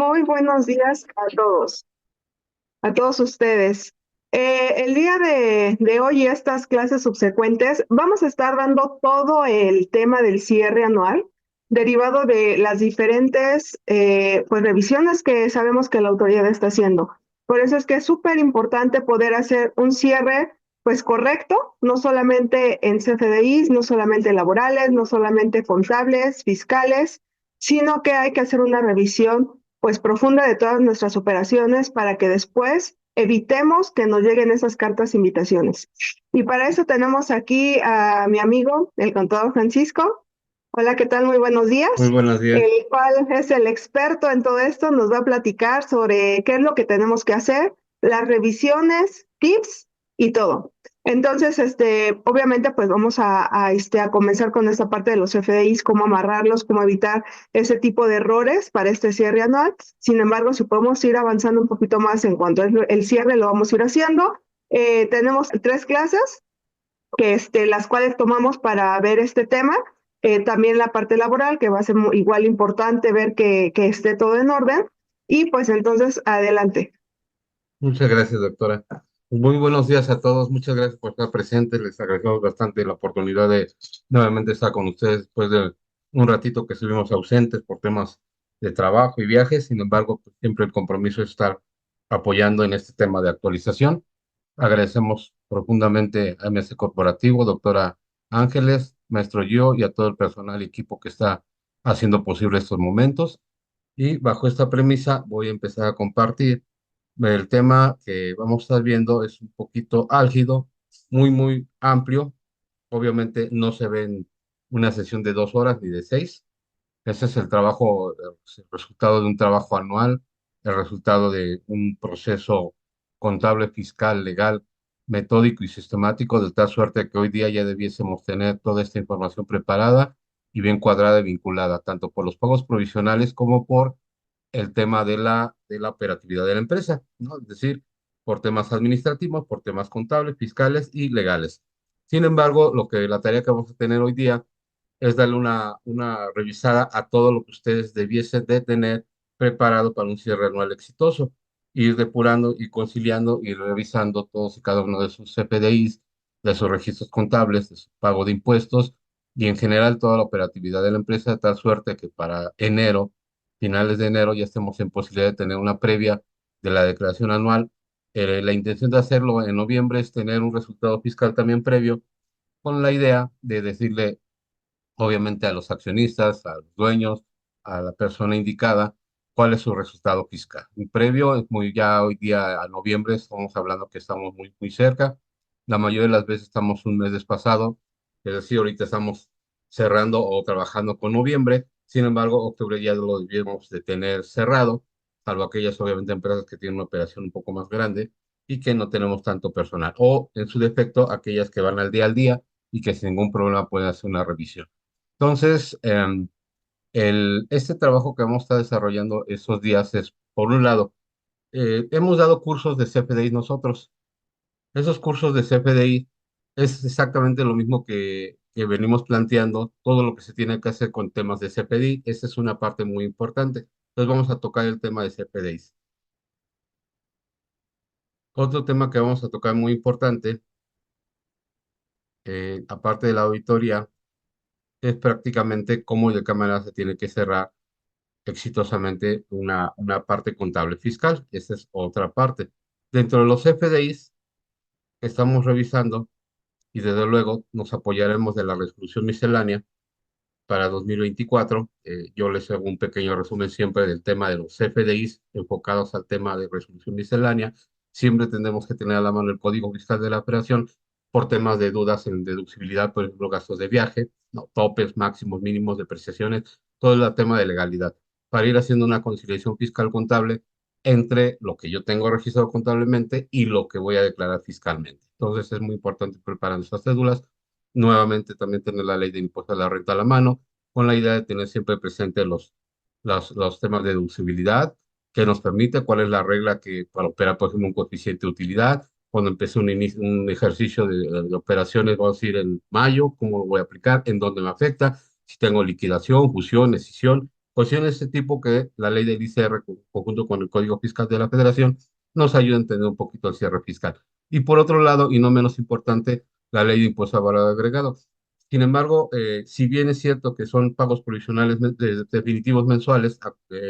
Muy buenos días a todos ustedes. El día de hoy y estas clases subsecuentes vamos a estar dando todo el tema del cierre anual derivado de las diferentes pues revisiones que sabemos que la autoridad está haciendo. Por eso es que es súper importante poder hacer un cierre pues correcto, no solamente en CFDIs, no solamente laborales, no solamente contables, fiscales, sino que hay que hacer una revisión pues profunda de todas nuestras operaciones para que después evitemos que nos lleguen esas cartas invitaciones. Y para eso tenemos aquí a mi amigo, el contador Francisco. Hola, ¿qué tal? Muy buenos Muy días. buenos días. El cual es el experto en todo esto, nos va a platicar sobre qué es lo que tenemos que hacer, las revisiones, tips y todo. Entonces, obviamente, pues vamos a comenzar con esta parte de los FDIs, cómo amarrarlos, cómo evitar ese tipo de errores para este cierre anual. Sin embargo, si podemos ir avanzando un poquito más en cuanto es el cierre, lo vamos a ir haciendo. Tenemos 3 clases las cuales tomamos para ver este tema. También la parte laboral, que va a ser igual importante ver que esté todo en orden. Y pues entonces, adelante. Muchas gracias, doctora. Muy buenos días a todos. Muchas gracias por estar presentes. Les agradecemos bastante la oportunidad de nuevamente estar con ustedes después de un ratito que estuvimos ausentes por temas de trabajo y viajes. Sin embargo, pues, siempre el compromiso es estar apoyando en este tema de actualización. Agradecemos profundamente a MS Corporativo, doctora Ángeles, maestro yo y a todo el personal y equipo que está haciendo posible estos momentos. Y bajo esta premisa voy a empezar a compartir. El tema que vamos a estar viendo es un poquito álgido, muy amplio. Obviamente no se ve en una sesión de 2 horas ni de 6. Ese es el trabajo, el resultado de un trabajo anual, el resultado de un proceso contable, fiscal, legal, metódico y sistemático, de tal suerte que hoy día ya debiésemos tener toda esta información preparada y bien cuadrada y vinculada, tanto por los pagos provisionales como por el tema de la operatividad de la empresa, ¿no? Es decir, por temas administrativos, por temas contables, fiscales y legales. Sin embargo, la tarea que vamos a tener hoy día es darle una revisada a todo lo que ustedes debiesen de tener preparado para un cierre anual exitoso, ir depurando y conciliando y revisando todos y cada uno de sus CFDIs, de sus registros contables, de su pago de impuestos y en general toda la operatividad de la empresa, de tal suerte que para enero, finales de enero, ya estemos en posibilidad de tener una previa de la declaración anual. La intención de hacerlo en noviembre es tener un resultado fiscal también previo, con la idea de decirle obviamente a los accionistas, a los dueños, a la persona indicada, cuál es su resultado fiscal. Un previo es muy ya hoy día a noviembre, estamos hablando que estamos muy cerca. La mayoría de las veces estamos un mes desfasado, es decir, ahorita estamos cerrando o trabajando con noviembre. Sin embargo, octubre ya lo debíamos de tener cerrado, salvo aquellas obviamente empresas que tienen una operación un poco más grande y que no tenemos tanto personal, o en su defecto, aquellas que van al día y que sin ningún problema pueden hacer una revisión. Entonces, este trabajo que vamos a estar desarrollando esos días es, por un lado, hemos dado cursos de CFDI nosotros. Esos cursos de CFDI es exactamente lo mismo que venimos planteando, todo lo que se tiene que hacer con temas de CFDI. Esa es una parte muy importante. Entonces vamos a tocar el tema de CFDIs. Otro tema que vamos a tocar muy importante, aparte de la auditoría, es prácticamente cómo y de qué manera se tiene que cerrar exitosamente una parte contable fiscal. Esa es otra parte. Dentro de los FDIs que estamos revisando, y desde luego nos apoyaremos de la resolución miscelánea para 2024. Yo les hago un pequeño resumen siempre del tema de los FDIs enfocados al tema de resolución miscelánea. Siempre tendremos que tener a la mano el código fiscal de la operación por temas de dudas en deducibilidad, por ejemplo, gastos de viaje, ¿no? Topes, máximos, mínimos, depreciaciones, todo el tema de legalidad, para ir haciendo una conciliación fiscal contable entre lo que yo tengo registrado contablemente y lo que voy a declarar fiscalmente. Entonces es muy importante preparar esas cédulas. Nuevamente también tener la ley de impuesto a la renta a la mano, con la idea de tener siempre presente los temas de deducibilidad, que nos permite, cuál es la regla que para operar, por ejemplo, un coeficiente de utilidad. Cuando empiece un ejercicio de operaciones, vamos a decir en mayo, cómo lo voy a aplicar, en dónde me afecta, si tengo liquidación, fusión, escisión, Cuestiones de ese tipo que la ley del ICR, conjunto con el Código Fiscal de la Federación, nos ayuda a entender un poquito el cierre fiscal. Y por otro lado, y no menos importante, la ley de impuesto a valor agregado. Sin embargo, si bien es cierto que son pagos provisionales definitivos mensuales,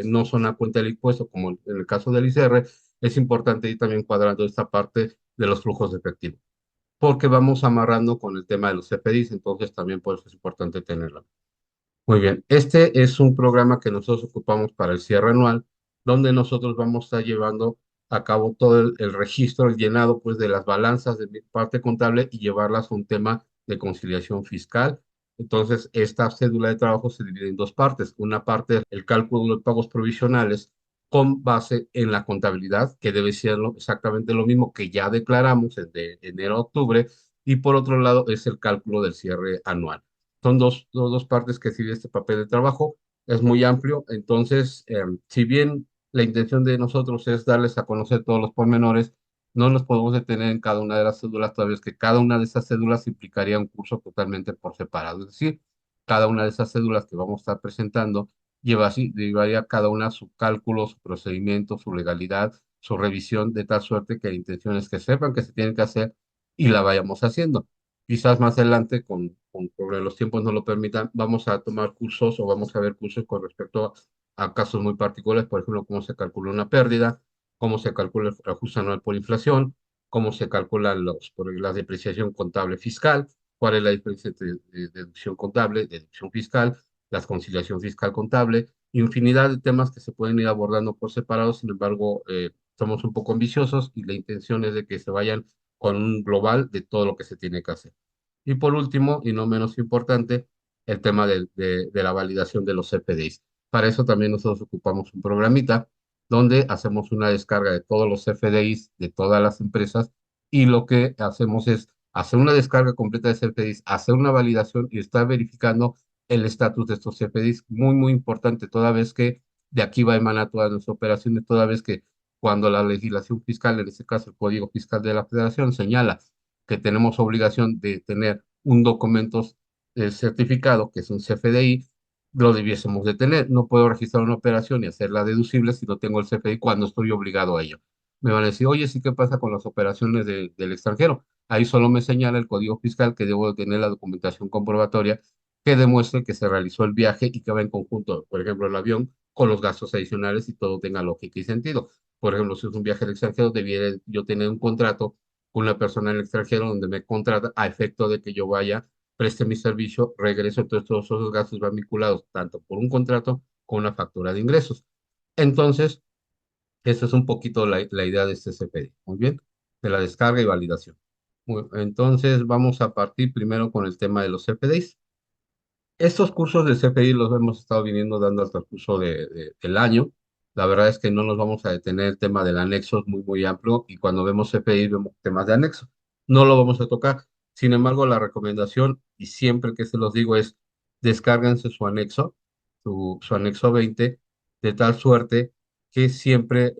no son a cuenta del impuesto, como en el caso del ICR, es importante ir también cuadrando esta parte de los flujos de efectivo, porque vamos amarrando con el tema de los CFDIs, entonces también por eso es importante tenerla. Muy bien, este es un programa que nosotros ocupamos para el cierre anual, donde nosotros vamos a estar llevando a cabo todo el registro, el llenado pues de las balanzas de mi parte contable y llevarlas a un tema de conciliación fiscal. Entonces, esta cédula de trabajo se divide en dos partes. Una parte es el cálculo de los pagos provisionales con base en la contabilidad, que debe ser exactamente lo mismo que ya declaramos de enero a octubre, y por otro lado es el cálculo del cierre anual. Son dos partes que sigue este papel de trabajo. Es muy amplio, entonces, si bien la intención de nosotros es darles a conocer todos los pormenores, no nos podemos detener en cada una de las cédulas, toda vez que cada una de esas cédulas implicaría un curso totalmente por separado. Es decir, cada una de esas cédulas que vamos a estar presentando llevaría cada una su cálculo, su procedimiento, su legalidad, su revisión, de tal suerte que la intención es que sepan que se tienen que hacer y la vayamos haciendo. Quizás más adelante, con los tiempos no lo permitan, vamos a tomar cursos o vamos a ver cursos con respecto a casos muy particulares, por ejemplo, cómo se calcula una pérdida, cómo se calcula el ajuste anual por inflación, cómo se calcula por la depreciación contable fiscal, cuál es la diferencia entre deducción contable, deducción fiscal, la conciliación fiscal contable, infinidad de temas que se pueden ir abordando por separado. Sin embargo, somos un poco ambiciosos y la intención es de que se vayan con un global de todo lo que se tiene que hacer. Y por último, y no menos importante, el tema de la validación de los CFDIs. Para eso también nosotros ocupamos un programita donde hacemos una descarga de todos los CFDIs de todas las empresas, y lo que hacemos es hacer una descarga completa de CFDIs, hacer una validación y estar verificando el estatus de estos CFDIs. Muy, muy importante, toda vez que de aquí va a emanar toda nuestra operación, toda vez que cuando la legislación fiscal, en este caso el Código Fiscal de la Federación, señala que tenemos obligación de tener un documento certificado, que es un CFDI, lo debiésemos de tener. No puedo registrar una operación y hacerla deducible si no tengo el CFDI cuando estoy obligado a ello. Me van a decir, oye, sí, ¿qué pasa con las operaciones del extranjero? Ahí solo me señala el Código Fiscal que debo de tener la documentación comprobatoria que demuestre que se realizó el viaje y que va en conjunto, por ejemplo, el avión, con los gastos adicionales y todo tenga lógica y sentido. Por ejemplo, si es un viaje al extranjero, debiera yo tener un contrato con una persona en el extranjero donde me contrata a efecto de que yo vaya, preste mi servicio, regreso. Entonces todos esos gastos van vinculados tanto por un contrato como una factura de ingresos. Entonces, esa es un poquito la idea de este CPD. Muy bien, de la descarga y validación. Entonces, vamos a partir primero con el tema de los CPDs. Estos cursos de CFI los hemos estado viniendo dando hasta el curso del año. La verdad es que no nos vamos a detener. El tema del anexo es muy, muy amplio, y cuando vemos CFI vemos temas de anexo. No lo vamos a tocar. Sin embargo, la recomendación, y siempre que se los digo, es descárguense su anexo, su anexo 20, de tal suerte que siempre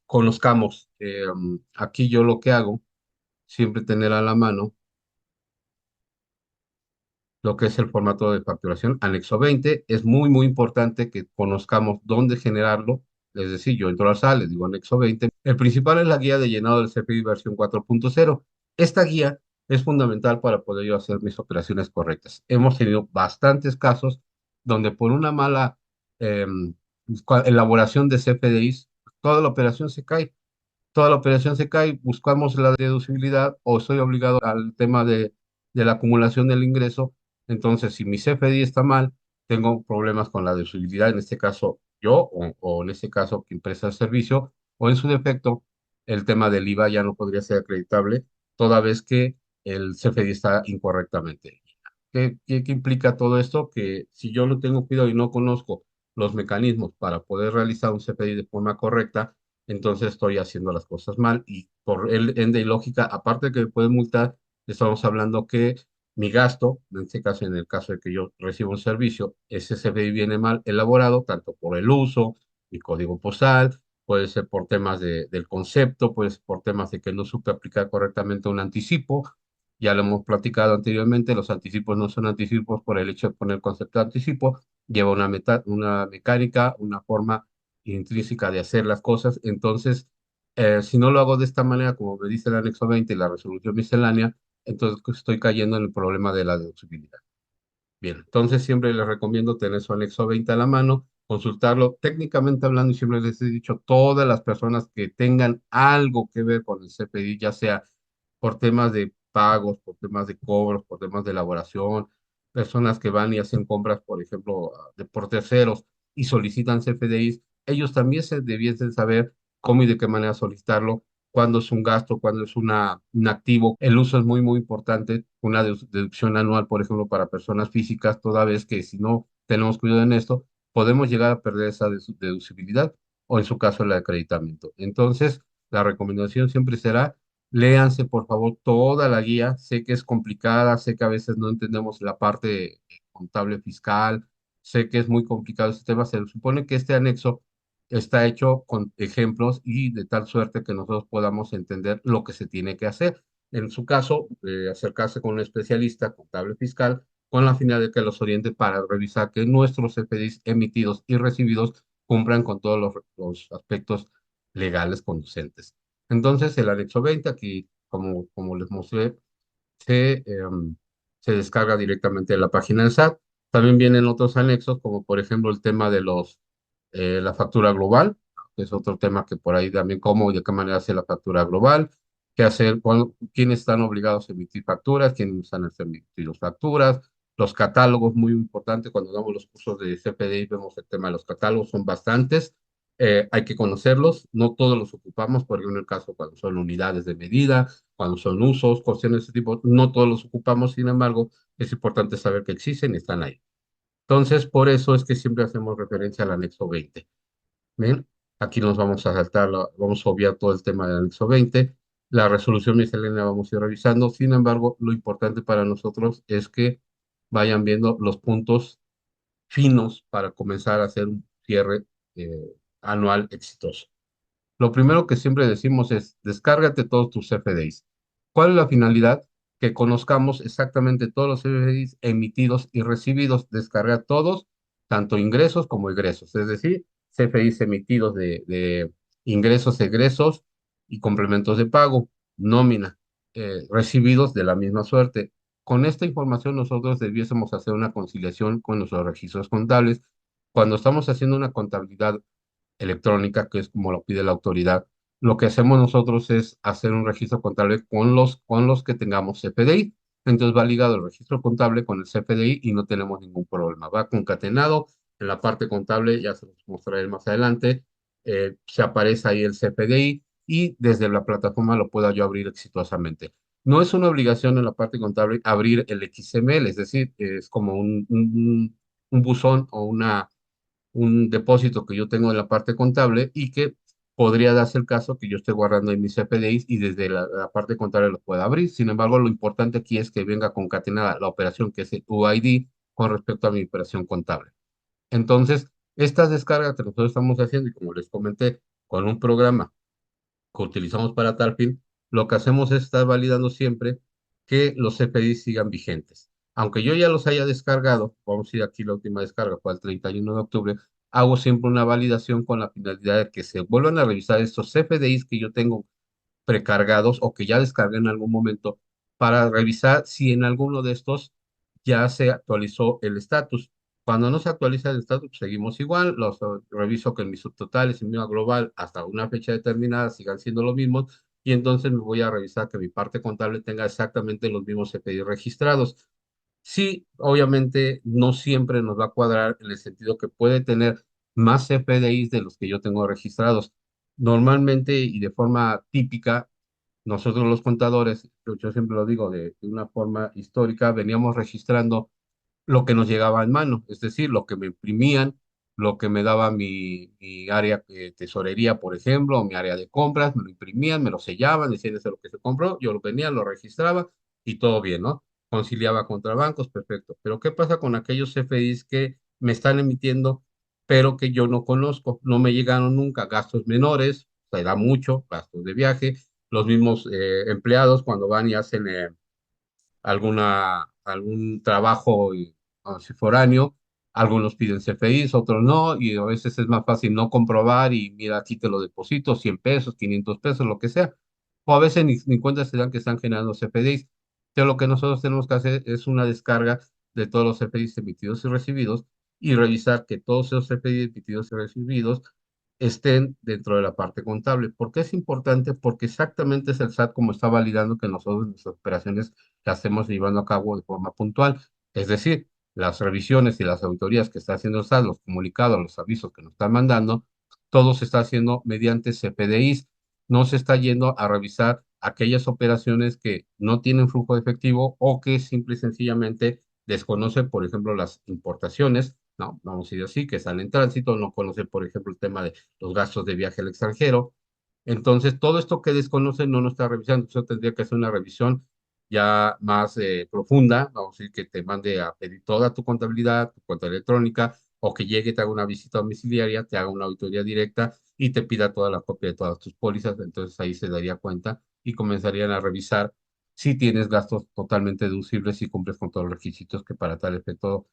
conozcamos. Aquí yo lo que hago, siempre tener a la mano lo que es el formato de facturación, anexo 20. Es muy, muy importante que conozcamos dónde generarlo. Es decir, yo entro a la sala, les digo anexo 20. El principal es la guía de llenado del CFDI versión 4.0. Esta guía es fundamental para poder yo hacer mis operaciones correctas. Hemos tenido bastantes casos donde por una mala elaboración de CFDIs, toda la operación se cae. Toda la operación se cae, buscamos la deducibilidad o estoy obligado al tema de la acumulación del ingreso. Entonces, si mi CFDI está mal, tengo problemas con la deducibilidad, en este caso yo, o en este caso quien presta el servicio, o en su defecto, el tema del IVA ya no podría ser acreditable, toda vez que el CFDI está incorrectamente. ¿Qué implica todo esto? Que si yo no tengo cuidado y no conozco los mecanismos para poder realizar un CFDI de forma correcta, entonces estoy haciendo las cosas mal, y por el ende y lógica, aparte de que me pueden multar, estamos hablando que mi gasto, en este caso, en el caso de que yo reciba un servicio, ese CFDI viene mal elaborado, tanto por el uso, mi código postal, puede ser por temas del concepto, puede ser por temas de que no supe aplicar correctamente un anticipo. Ya lo hemos platicado anteriormente, los anticipos no son anticipos por el hecho de poner concepto de anticipo, lleva una mecánica, una forma intrínseca de hacer las cosas. Entonces, si no lo hago de esta manera, como me dice el anexo 20 y la resolución miscelánea, entonces estoy cayendo en el problema de la deducibilidad. Bien, entonces siempre les recomiendo tener su anexo 20 a la mano, consultarlo técnicamente hablando, y siempre les he dicho, todas las personas que tengan algo que ver con el CPI, ya sea por temas de pagos, por temas de cobros, por temas de elaboración, personas que van y hacen compras, por ejemplo, por terceros y solicitan CFDIs, ellos también se debiesen saber cómo y de qué manera solicitarlo, cuándo es un gasto, cuándo es un activo. El uso es muy, muy importante. Una deducción anual, por ejemplo, para personas físicas, toda vez que si no tenemos cuidado en esto, podemos llegar a perder esa deducibilidad o en su caso el acreditamiento. Entonces, la recomendación siempre será: léanse, por favor, toda la guía. Sé que es complicada, sé que a veces no entendemos la parte contable fiscal, sé que es muy complicado este tema. Se supone que este anexo está hecho con ejemplos y de tal suerte que nosotros podamos entender lo que se tiene que hacer. En su caso, acercarse con un especialista contable fiscal con la finalidad de que los oriente para revisar que nuestros CFDIs emitidos y recibidos cumplan con todos los aspectos legales conducentes. Entonces, el anexo 20, aquí, como les mostré, se, se descarga directamente de la página del SAT. También vienen otros anexos, como por ejemplo el tema de la factura global, que es otro tema que por ahí también cómo y de qué manera hacer la factura global, qué hacer, quiénes están obligados a emitir facturas, quiénes están a emitir las facturas, los catálogos, muy importante. Cuando damos los cursos de CPDI vemos el tema de los catálogos, son bastantes. Hay que conocerlos, no todos los ocupamos, por ejemplo, en el caso cuando son unidades de medida, cuando son usos, cuestiones de ese tipo, no todos los ocupamos. Sin embargo, es importante saber que existen y están ahí. Entonces, por eso es que siempre hacemos referencia al anexo 20. ¿Ven? Aquí nos vamos a saltar, vamos a obviar todo el tema del anexo 20. La resolución miscelánea vamos a ir revisando. Sin embargo, lo importante para nosotros es que vayan viendo los puntos finos para comenzar a hacer un cierre anual exitoso. Lo primero que siempre decimos es: descárgate todos tus CFDIs. ¿Cuál es la finalidad? Que conozcamos exactamente todos los CFDIs emitidos y recibidos. Descargar todos, tanto ingresos como egresos, es decir, CFDIs emitidos de ingresos, egresos y complementos de pago, nómina, recibidos de la misma suerte. Con esta información nosotros debiésemos hacer una conciliación con nuestros registros contables. Cuando estamos haciendo una contabilidad electrónica, que es como lo pide la autoridad, lo que hacemos nosotros es hacer un registro contable con los que tengamos CFDI. Entonces va ligado el registro contable con el CFDI y no tenemos ningún problema. Va concatenado. En la parte contable, ya se los mostraré más adelante, se aparece ahí el CFDI y desde la plataforma lo pueda yo abrir exitosamente. No es una obligación en la parte contable abrir el XML, es decir, es como un buzón o un depósito que yo tengo en la parte contable y que podría darse el caso que yo esté guardando en mis CFDIs y desde la parte contable lo pueda abrir. Sin embargo, lo importante aquí es que venga concatenada la operación que es el UID con respecto a mi operación contable. Entonces, estas descargas que nosotros estamos haciendo, y como les comenté, con un programa que utilizamos para tal fin, lo que hacemos es estar validando siempre que los CFDIs sigan vigentes. Aunque yo ya los haya descargado, vamos a ir aquí, la última descarga fue el 31 de octubre, hago siempre una validación con la finalidad de que se vuelvan a revisar estos CFDIs que yo tengo precargados o que ya descargué en algún momento, para revisar si en alguno de estos ya se actualizó el estatus. Cuando no se actualiza el estatus, pues seguimos igual. Reviso que mis subtotales y mi global hasta una fecha determinada sigan siendo los mismos, y entonces me voy a revisar que mi parte contable tenga exactamente los mismos CPI registrados. Sí, obviamente no siempre nos va a cuadrar, en el sentido que puede tener más CFDIs de los que yo tengo registrados. Normalmente y de forma típica, nosotros los contadores, yo siempre lo digo de una forma histórica, veníamos registrando lo que nos llegaba en mano, es decir, lo que me imprimían, lo que me daba mi área de tesorería, por ejemplo, o mi área de compras, me lo imprimían, me lo sellaban, decían eso es lo que se compró, yo lo venía, lo registraba y todo bien, ¿no? Conciliaba contra bancos, perfecto. Pero ¿qué pasa con aquellos CFDIs que me están emitiendo, pero que yo no conozco? No me llegaron nunca gastos menores, o sea, da mucho, gastos de viaje, los mismos empleados cuando van y hacen algún trabajo si foráneo. Algunos piden CFDIs, otros no, y a veces es más fácil no comprobar y mira, aquí te lo deposito, 100 pesos, 500 pesos, lo que sea. O a veces ni cuenta se dan que están generando CFDIs. Pero lo que nosotros tenemos que hacer es una descarga de todos los CFDIs emitidos y recibidos y revisar que todos esos CFDIs emitidos y recibidos estén dentro de la parte contable. ¿Por qué es importante? Porque exactamente es el SAT como está validando que nosotros nuestras operaciones las estemos llevando a cabo de forma puntual. Es decir, las revisiones y las auditorías que está haciendo el SAT, los comunicados, los avisos que nos están mandando, todo se está haciendo mediante CFDIs. No se está yendo a revisar aquellas operaciones que no tienen flujo de efectivo o que simple y sencillamente desconocen, por ejemplo, las importaciones, no, vamos a decir así, que están en tránsito, no conocen, por ejemplo, el tema de los gastos de viaje al extranjero. Entonces, todo esto que desconocen no lo está revisando. Eso tendría que hacer una revisión ya más profunda, vamos a decir, que te mande a pedir toda tu contabilidad, tu cuenta electrónica, o que llegue, te haga una visita domiciliaria, te haga una auditoría directa y te pida toda la copia de todas tus pólizas. Entonces ahí se daría cuenta y comenzarían a revisar si tienes gastos totalmente deducibles y cumples con todos los requisitos que para tal efecto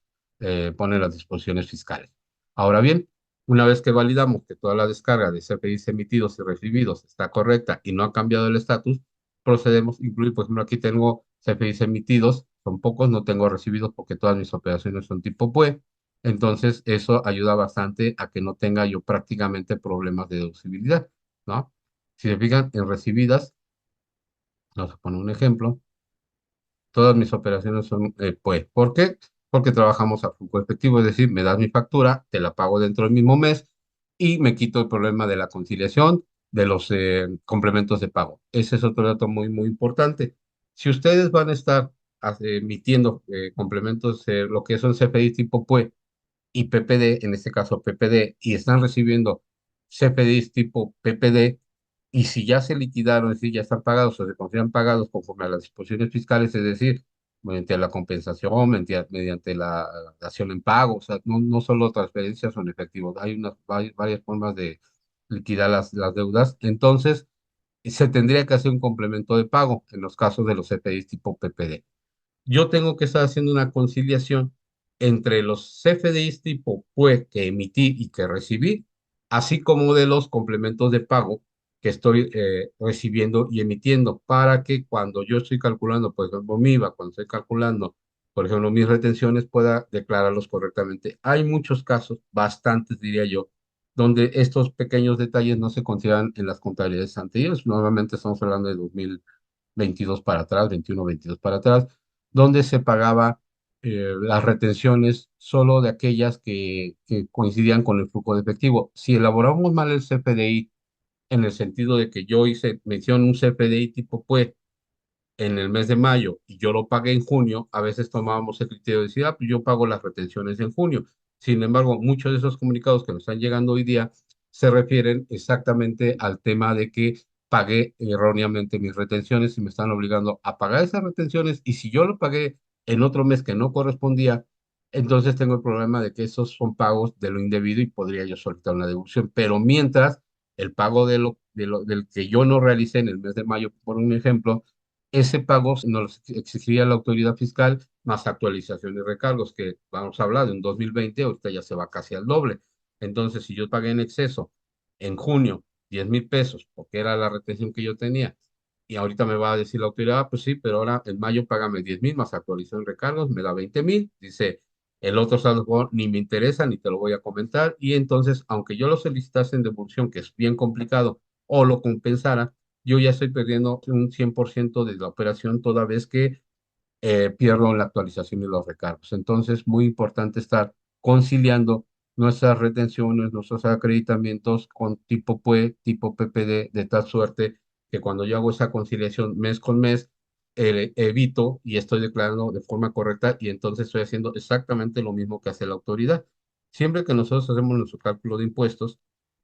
ponen las disposiciones fiscales. Ahora bien, una vez que validamos que toda la descarga de CFDIs emitidos y recibidos está correcta y no ha cambiado el estatus, procedemos a incluir, por ejemplo, aquí tengo CFDIs emitidos, son pocos, no tengo recibidos porque todas mis operaciones son tipo PUE, entonces eso ayuda bastante a que no tenga yo prácticamente problemas de deducibilidad, ¿no? Si se fijan en recibidas, vamos a poner un ejemplo, todas mis operaciones son PUE. ¿Por qué? Porque trabajamos a flujo efectivo, es decir, me das mi factura, te la pago dentro del mismo mes y me quito el problema de la conciliación de los complementos de pago. Ese es otro dato muy, muy importante. Si ustedes van a estar emitiendo complementos, lo que son CFDI tipo PUE y PPD, en este caso PPD, y están recibiendo CFDIs tipo PPD, y si ya se liquidaron, es decir, ya están pagados o se consideran pagados conforme a las disposiciones fiscales, es decir, mediante la compensación, mediante la dación en pago, o sea, no solo transferencias o en efectivo, hay varias formas de liquidar las deudas, entonces se tendría que hacer un complemento de pago en los casos de los CFDIs tipo PPD. Yo tengo que estar haciendo una conciliación entre los CFDIs tipo PUE que emití y que recibí, así como de los complementos de pago que estoy recibiendo y emitiendo, para que cuando yo estoy calculando, por ejemplo, mi IVA, cuando estoy calculando, por ejemplo, mis retenciones, pueda declararlos correctamente. Hay muchos casos, bastantes diría yo, donde estos pequeños detalles no se consideran en las contabilidades anteriores. Nuevamente estamos hablando de 2022 para atrás, 21, 22 para atrás, donde se pagaba las retenciones solo de aquellas que coincidían con el flujo de efectivo. Si elaboramos mal el CFDI en el sentido de que yo hice mención un CFDI tipo PUE en el mes de mayo y yo lo pagué en junio, a veces tomábamos el criterio de decir, ah, pues yo pago las retenciones en junio. Sin embargo, muchos de esos comunicados que nos están llegando hoy día se refieren exactamente al tema de que pagué erróneamente mis retenciones y me están obligando a pagar esas retenciones, y si yo lo pagué en otro mes que no correspondía, entonces tengo el problema de que esos son pagos de lo indebido y podría yo solicitar una devolución. Pero mientras el pago del que yo no realicé en el mes de mayo, por un ejemplo, ese pago nos exigiría la autoridad fiscal más actualización y recargos, que vamos a hablar de un 2020, ahorita ya se va casi al doble. Entonces, si yo pagué en exceso en junio 10,000 pesos, porque era la retención que yo tenía, y ahorita me va a decir la autoridad, "Ah, pues sí, pero ahora en mayo págame 10,000 más actualización y recargos, me da 20,000", dice, el otro saldo ni me interesa, ni te lo voy a comentar, y entonces, aunque yo lo solicitase en devolución, que es bien complicado, o lo compensara, yo ya estoy perdiendo un 100% de la operación toda vez que pierdo la actualización y los recargos. Entonces, muy importante estar conciliando nuestras retenciones, nuestros acreditamientos con tipo PUE, tipo PPD, de tal suerte que cuando yo hago esa conciliación mes con mes, evito y estoy declarando de forma correcta, y entonces estoy haciendo exactamente lo mismo que hace la autoridad. Siempre que nosotros hacemos nuestro cálculo de impuestos,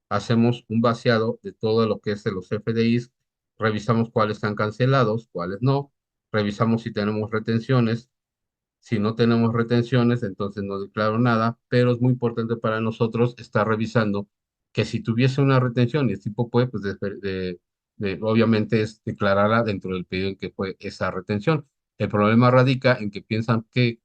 hacemos un vaciado de todo lo que es de los FDIs, revisamos cuáles están cancelados, cuáles no, revisamos si tenemos retenciones. Si no tenemos retenciones, entonces no declaro nada, pero es muy importante para nosotros estar revisando que si tuviese una retención y es tipo PUE, pues obviamente es declararla dentro del periodo en que fue esa retención. El problema radica en que piensan que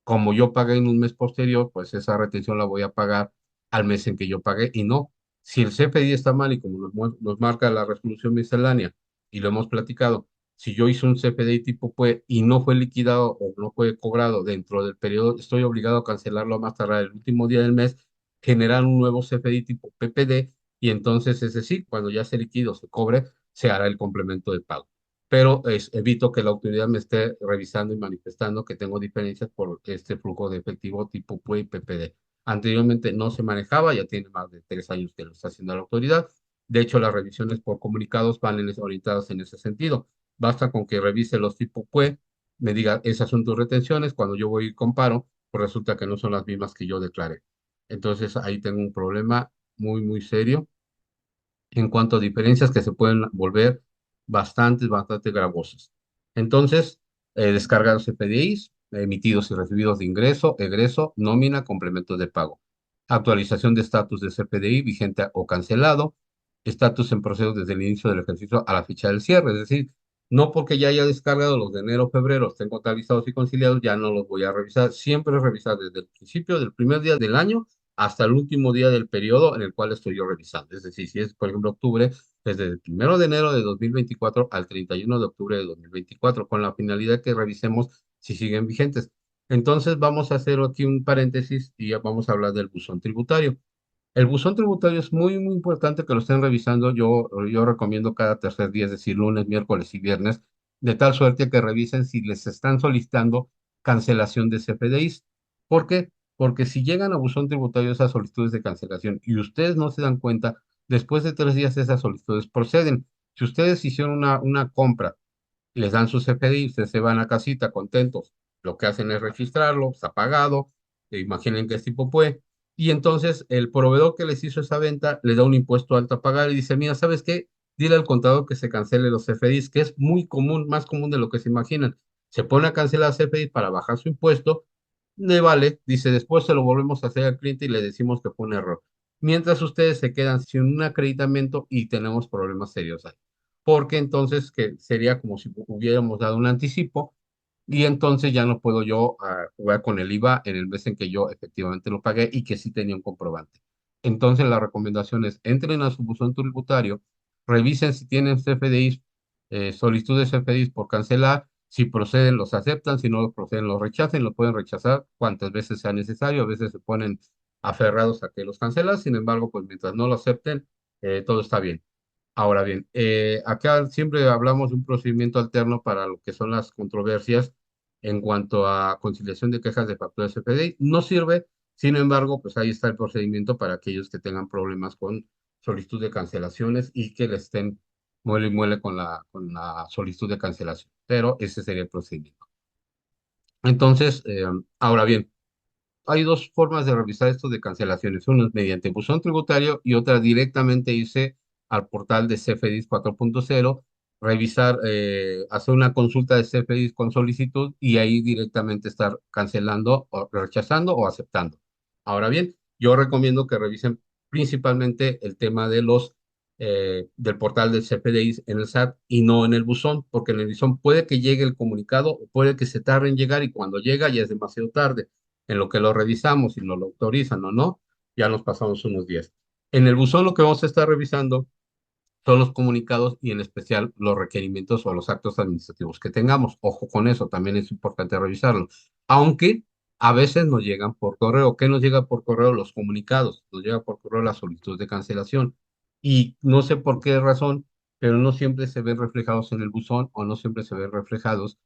como yo pagué en un mes posterior, pues esa retención la voy a pagar al mes en que yo pagué y no. Si el CFDI está mal y como nos marca la resolución miscelánea y lo hemos platicado, si yo hice un CFDI tipo PUE y no fue liquidado o no fue cobrado dentro del periodo, estoy obligado a cancelarlo a más tardar el último día del mes, generar un nuevo CFDI tipo PPD y entonces es decir, cuando ya se liquide o se cobre, se hará el complemento de pago, pero evito que la autoridad me esté revisando y manifestando que tengo diferencias por este flujo de efectivo tipo PUE y PPD. Anteriormente no se manejaba, ya tiene más de 3 años que lo está haciendo la autoridad. De hecho, las revisiones por comunicados van orientadas en ese sentido. Basta con que revise los tipo PUE, me diga, esas son tus retenciones, cuando yo voy y comparo, pues resulta que no son las mismas que yo declaré. Entonces ahí tengo un problema muy, muy serio en cuanto a diferencias que se pueden volver bastante gravosas. Entonces, descargar los CPDIs, emitidos y recibidos de ingreso, egreso, nómina, complementos de pago. Actualización de estatus de CPDI vigente o cancelado. Estatus en proceso desde el inicio del ejercicio a la fecha del cierre. Es decir, no porque ya haya descargado los de enero, febrero, estén contabilizados y conciliados, ya no los voy a revisar. Siempre revisar desde el principio del primer día del año hasta el último día del periodo en el cual estoy yo revisando. Es decir, si es, por ejemplo, octubre, desde el 1 de enero de 2024 al 31 de octubre de 2024, con la finalidad que revisemos si siguen vigentes. Entonces, vamos a hacer aquí un paréntesis y ya vamos a hablar del buzón tributario. El buzón tributario es muy, muy importante que lo estén revisando. Yo recomiendo cada tercer día, es decir, lunes, miércoles y viernes, de tal suerte que revisen si les están solicitando cancelación de CFDIs. ¿Por qué? Porque si llegan a buzón tributario esas solicitudes de cancelación y ustedes no se dan cuenta, después de 3 días esas solicitudes proceden. Si ustedes hicieron una compra les dan sus CFDI, ustedes se van a casita contentos. Lo que hacen es registrarlo, está pagado, imaginen que es tipo PUE, y entonces el proveedor que les hizo esa venta le da un impuesto alto a pagar y dice, mira, ¿sabes qué? Dile al contador que se cancele los CFDIs, que es muy común, más común de lo que se imaginan. Se pone a cancelar CFDIs para bajar su impuesto, le vale, dice, después se lo volvemos a hacer al cliente y le decimos que fue un error. Mientras ustedes se quedan sin un acreditamiento y tenemos problemas serios ahí porque entonces que sería como si hubiéramos dado un anticipo y entonces ya no puedo yo jugar con el IVA en el mes en que yo efectivamente lo pagué y que sí tenía un comprobante. Entonces la recomendación es entren a su buzón tributario, revisen si tienen CFDIs, solicitudes CFDIs por cancelar, si proceden los aceptan, si no los proceden los rechacen, lo pueden rechazar cuantas veces sea necesario, a veces se ponen aferrados a que los cancelan, sin embargo, pues mientras no lo acepten, todo está bien. Ahora bien, acá siempre hablamos de un procedimiento alterno para lo que son las controversias en cuanto a conciliación de quejas de facturas CFDI. No sirve, sin embargo, pues ahí está el procedimiento para aquellos que tengan problemas con solicitud de cancelaciones y que le estén muele y muele con la solicitud de cancelación. Pero ese sería el procedimiento. Entonces, ahora bien, hay dos formas de revisar esto de cancelaciones. Una es mediante buzón tributario y otra directamente irse al portal de CFDIS 4.0, revisar, hacer una consulta de CFDIS con solicitud y ahí directamente estar cancelando o rechazando o aceptando. Ahora bien, yo recomiendo que revisen principalmente el tema del portal del CFDIS en el SAT y no en el buzón, porque en el buzón puede que llegue el comunicado o puede que se tarde en llegar y cuando llega ya es demasiado tarde en lo que lo revisamos, si nos lo autorizan o no, ya nos pasamos unos días. En el buzón lo que vamos a estar revisando son los comunicados y en especial los requerimientos o los actos administrativos que tengamos. Ojo con eso, también es importante revisarlo. Aunque a veces nos llegan por correo. ¿Qué nos llega por correo? Los comunicados. Nos llega por correo la solicitud de cancelación. Y no sé por qué razón, pero no siempre se ven reflejados en el buzón o no siempre se ven reflejados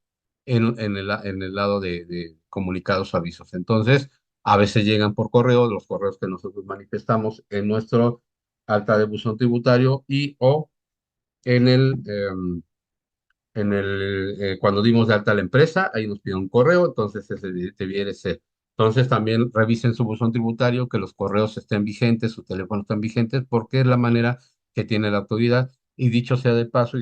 en el lado de comunicados o avisos. Entonces, a veces llegan por correo, los correos que nosotros manifestamos en nuestro alta de buzón tributario y o en cuando dimos de alta a la empresa, ahí nos pide un correo, entonces ese debiera ser. Entonces también revisen su buzón tributario, que los correos estén vigentes, sus teléfonos estén vigentes, porque es la manera que tiene la autoridad. Y dicho sea de paso,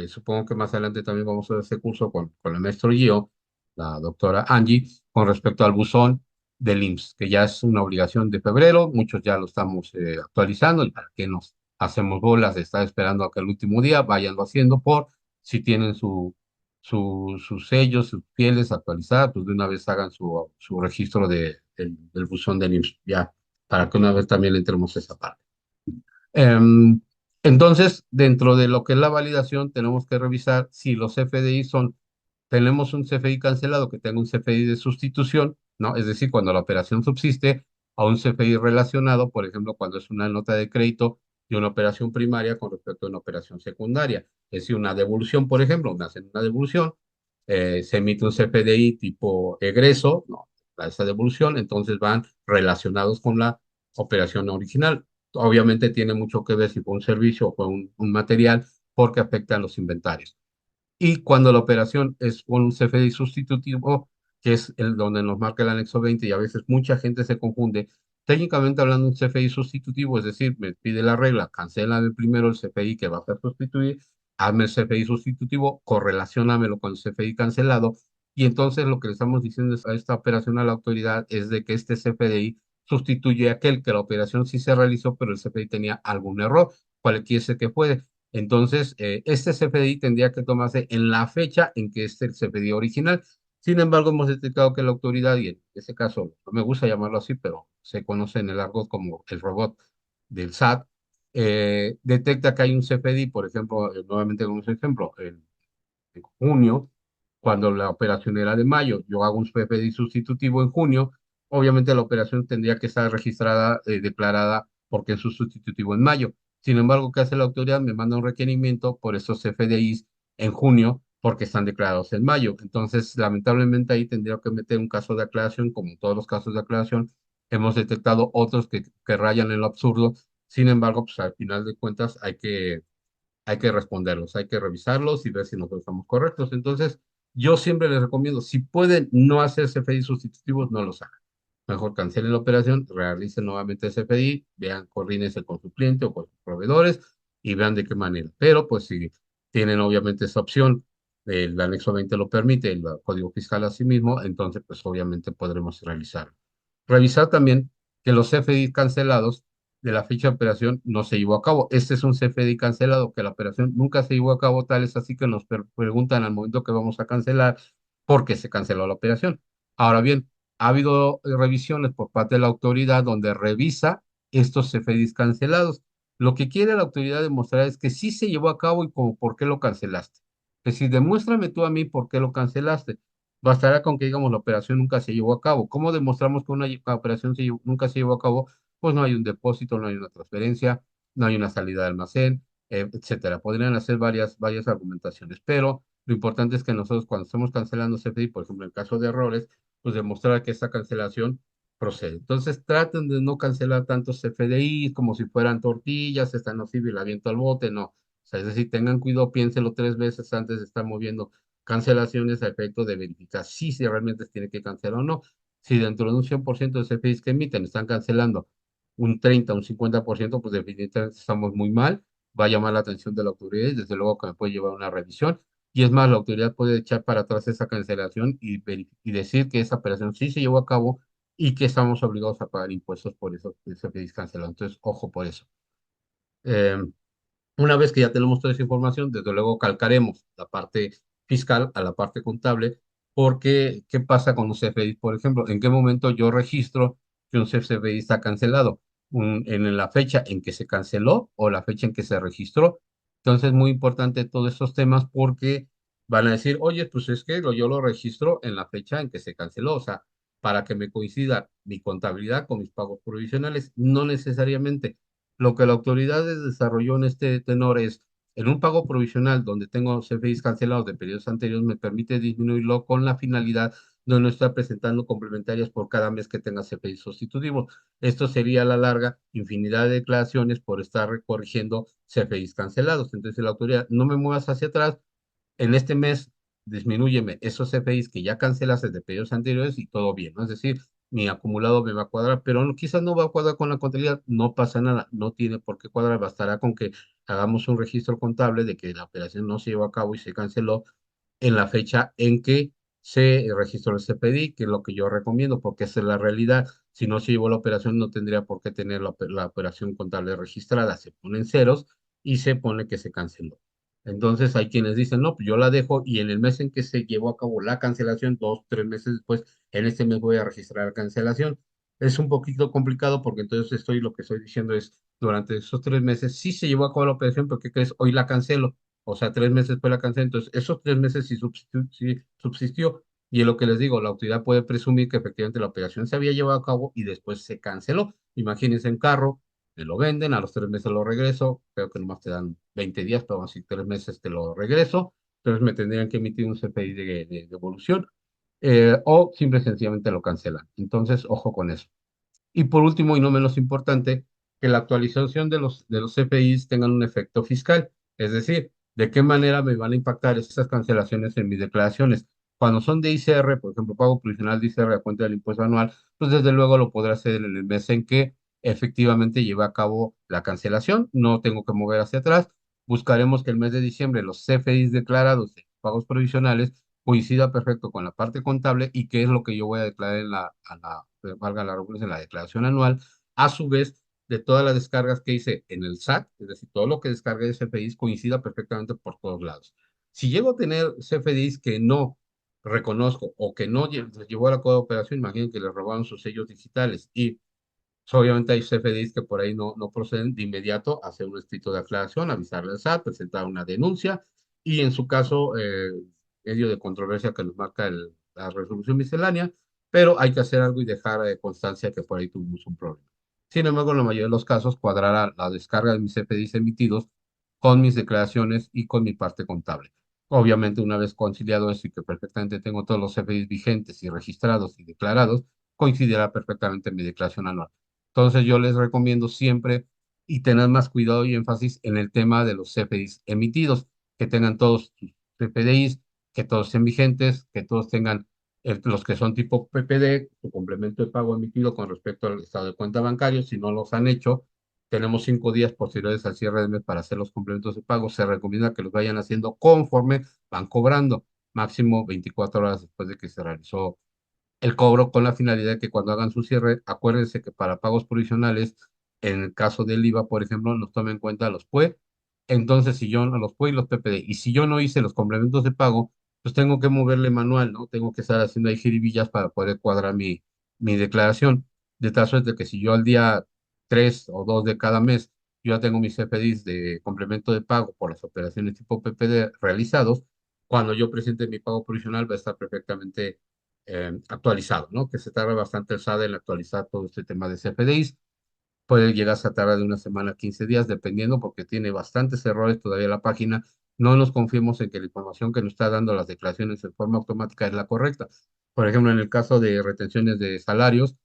supongo que más adelante también vamos a hacer ese curso con el maestro Gio, la doctora Angie, con respecto al buzón del IMSS, que ya es una obligación de febrero, muchos ya lo estamos actualizando, y para que nos hacemos bolas de estar esperando a que el último día, vayanlo haciendo por si tienen sus sellos, sus pieles actualizadas, pues de una vez hagan su registro del buzón del IMSS, ya, para que una vez también le entremos a esa parte. Em, entonces, dentro de lo que es la validación, tenemos que revisar si los CFDI tenemos un CFDI cancelado que tenga un CFDI de sustitución, ¿no? Es decir, cuando la operación subsiste, a un CFDI relacionado, por ejemplo, cuando es una nota de crédito de una operación primaria con respecto a una operación secundaria. Es decir, una devolución, por ejemplo, hacen una devolución, se emite un CFDI tipo egreso, ¿no? A esa devolución, entonces van relacionados con la operación original. Obviamente tiene mucho que ver si fue un servicio o fue un material, porque afecta a los inventarios. Y cuando la operación es con un CFDI sustitutivo, que es el donde nos marca el anexo 20, y a veces mucha gente se confunde, técnicamente hablando, un CFDI sustitutivo, es decir, me pide la regla, cancela primero el CFDI que va a ser sustituir, hazme el CFDI sustitutivo, correlaciónamelo con el CFDI cancelado, y entonces lo que le estamos diciendo a esta operación a la autoridad es de que este CFDI sustituye a aquel que la operación sí se realizó, pero el CFDI tenía algún error, cualquiera que puede. Entonces, este CFDI tendría que tomarse en la fecha en que es el CFDI original. Sin embargo, hemos detectado que la autoridad, y en ese caso no me gusta llamarlo así, pero se conoce en el argot como el robot del SAT, detecta que hay un CFDI, por ejemplo, nuevamente como ejemplo, en junio, cuando la operación era de mayo, yo hago un PFDI sustitutivo en junio, obviamente la operación tendría que estar registrada, declarada, porque es su sustitutivo en mayo. Sin embargo, ¿qué hace la autoridad? Me manda un requerimiento por esos CFDIs en junio, porque están declarados en mayo. Entonces, lamentablemente ahí tendría que meter un caso de aclaración, como todos los casos de aclaración. Hemos detectado otros que rayan en lo absurdo. Sin embargo, pues al final de cuentas hay que responderlos, hay que revisarlos y ver si nosotros estamos correctos. Entonces, yo siempre les recomiendo, si pueden no hacer CFDI sustitutivos, no los hagan. Mejor cancelen la operación, realicen nuevamente el CFDI, vean, coordínense con su cliente o con sus proveedores y vean de qué manera. Pero, pues, si tienen obviamente esa opción, el anexo 20 lo permite, el Código Fiscal asimismo, entonces, pues, obviamente podremos realizarlo. Revisar también que los CFDI cancelados de la fecha de operación no se llevó a cabo. Este es un CFDI cancelado, que la operación nunca se llevó a cabo, tal es así que nos preguntan al momento que vamos a cancelar por qué se canceló la operación. Ahora bien, ha habido revisiones por parte de la autoridad donde revisa estos CFDIs cancelados. Lo que quiere la autoridad demostrar es que sí se llevó a cabo y como por qué lo cancelaste. Es decir, demuéstrame tú a mí por qué lo cancelaste. Bastará con que digamos la operación nunca se llevó a cabo. ¿Cómo demostramos que una operación nunca se llevó a cabo? Pues no hay un depósito, no hay una transferencia, no hay una salida de almacén, etcétera. Podrían hacer varias argumentaciones, pero lo importante es que nosotros cuando estamos cancelando CFDI, por ejemplo, en caso de errores, pues demostrar que esta cancelación procede. Entonces traten de no cancelar tantos CFDI como si fueran tortillas, esta no sirve y la aviento al bote, no. O sea, es decir, tengan cuidado, piénselo 3 veces antes de estar moviendo cancelaciones a efecto de verificar si realmente se tiene que cancelar o no. Si dentro de un 100% de CFDIs que emiten están cancelando un 30, un 50%, pues definitivamente estamos muy mal, va a llamar la atención de la autoridad y desde luego que me puede llevar a una revisión. Y es más, la autoridad puede echar para atrás esa cancelación y decir que esa operación sí se llevó a cabo y que estamos obligados a pagar impuestos por eso que se cancelado. Entonces, ojo por eso. Eh, una vez que ya tenemos toda esa información, desde luego calcaremos la parte fiscal a la parte contable, porque ¿qué pasa con los CFDI? Por ejemplo, ¿en qué momento yo registro que un CFDI está cancelado? En la fecha en que se canceló o la fecha en que se registró. Entonces, es muy importante todos estos temas porque van a decir, oye, pues es que yo lo registro en la fecha en que se canceló, o sea, para que me coincida mi contabilidad con mis pagos provisionales, no necesariamente. Lo que la autoridad desarrolló en este tenor es, en un pago provisional donde tengo CFDIs cancelados de periodos anteriores, me permite disminuirlo con la finalidad de no estar presentando complementarias por cada mes que tenga CFDIs sustitutivos. Esto sería a la larga infinidad de declaraciones por estar corrigiendo CFDIs cancelados. Entonces la autoridad, no me muevas hacia atrás, en este mes disminúyeme esos CFIs que ya cancelaste de periodos anteriores y todo bien, ¿no? Es decir, mi acumulado me va a cuadrar, pero quizás no va a cuadrar con la contabilidad, no pasa nada, no tiene por qué cuadrar, bastará con que hagamos un registro contable de que la operación no se llevó a cabo y se canceló en la fecha en que se registró el CPDI, que es lo que yo recomiendo, porque esa es la realidad. Si no se llevó la operación, no tendría por qué tener la operación contable registrada. Se ponen ceros y se pone que se canceló. Entonces hay quienes dicen, no, pues yo la dejo y en el mes en que se llevó a cabo la cancelación, 2, 3 meses después, en este mes voy a registrar la cancelación. Es un poquito complicado porque entonces lo que estoy diciendo es, durante esos 3 meses sí se llevó a cabo la operación, pero ¿qué crees? Hoy la cancelo. O sea, 3 meses después la cancelo. Entonces, esos 3 meses sí subsistió. Y es lo que les digo, la autoridad puede presumir que efectivamente la operación se había llevado a cabo y después se canceló. Imagínense en carro, te lo venden, a los 3 meses lo regreso, creo que nomás te dan 20 días, pero así 3 meses te lo regreso, entonces me tendrían que emitir un CFDI de devolución, o simple y sencillamente lo cancelan. Entonces, ojo con eso. Y por último, y no menos importante, que la actualización de los CFIs tengan un efecto fiscal, es decir, de qué manera me van a impactar esas cancelaciones en mis declaraciones. Cuando son de ICR, por ejemplo, pago provisional de ICR a cuenta del impuesto anual, pues desde luego lo podré hacer en el mes en que efectivamente lleve a cabo la cancelación, no tengo que mover hacia atrás. Buscaremos que el mes de diciembre los CFIs declarados de pagos provisionales coincida perfecto con la parte contable y qué es lo que yo voy a declarar valga la redundancia, en la declaración anual, a su vez de todas las descargas que hice en el SAT, es decir, todo lo que descargué de CFDIs coincida perfectamente por todos lados. Si llego a tener CFDIs que no reconozco o que no llevó a la operación, imaginen que les robaron sus sellos digitales y obviamente hay CFDIs que por ahí no proceden de inmediato, hacer un escrito de aclaración, avisarle al SAT, presentar una denuncia y en su caso, medio de controversia que nos marca la resolución miscelánea, pero hay que hacer algo y dejar constancia que por ahí tuvimos un problema. Sin embargo, en la mayoría de los casos, cuadrará la descarga de mis CFDIs emitidos con mis declaraciones y con mi parte contable. Obviamente, una vez conciliado eso y que perfectamente tengo todos los CFDIs vigentes y registrados y declarados, coincidirá perfectamente mi declaración anual. Entonces yo les recomiendo siempre y tener más cuidado y énfasis en el tema de los CFDIs emitidos, que tengan todos sus CFDIs, que todos estén vigentes, que todos tengan los que son tipo PPD, su complemento de pago emitido con respecto al estado de cuenta bancario. Si no los han hecho, tenemos 5 días posteriores al cierre de mes para hacer los complementos de pago. Se recomienda que los vayan haciendo conforme van cobrando, máximo 24 horas después de que se realizó el cobro, con la finalidad de que cuando hagan su cierre, acuérdense que para pagos provisionales, en el caso del IVA, por ejemplo, nos tomen en cuenta los PUE. Entonces, si yo no los PUE y los PPD, y si yo no hice los complementos de pago, pues tengo que moverle manual, ¿no? Tengo que estar haciendo ahí jiribillas para poder cuadrar mi declaración. De tal suerte que si yo al día 3 o 2 de cada mes, yo ya tengo mis CFDIs de complemento de pago por las operaciones tipo PPD realizados, cuando yo presente mi pago provisional va a estar perfectamente actualizado, ¿no? Que se tarda bastante el SAT en actualizar todo este tema de CFDIs. Puede llegar a tardar de una semana a 15 días, dependiendo, porque tiene bastantes errores todavía la página. No nos confiemos en que la información que nos está dando las declaraciones en forma automática es la correcta. Por ejemplo, en el caso de retenciones de salarios,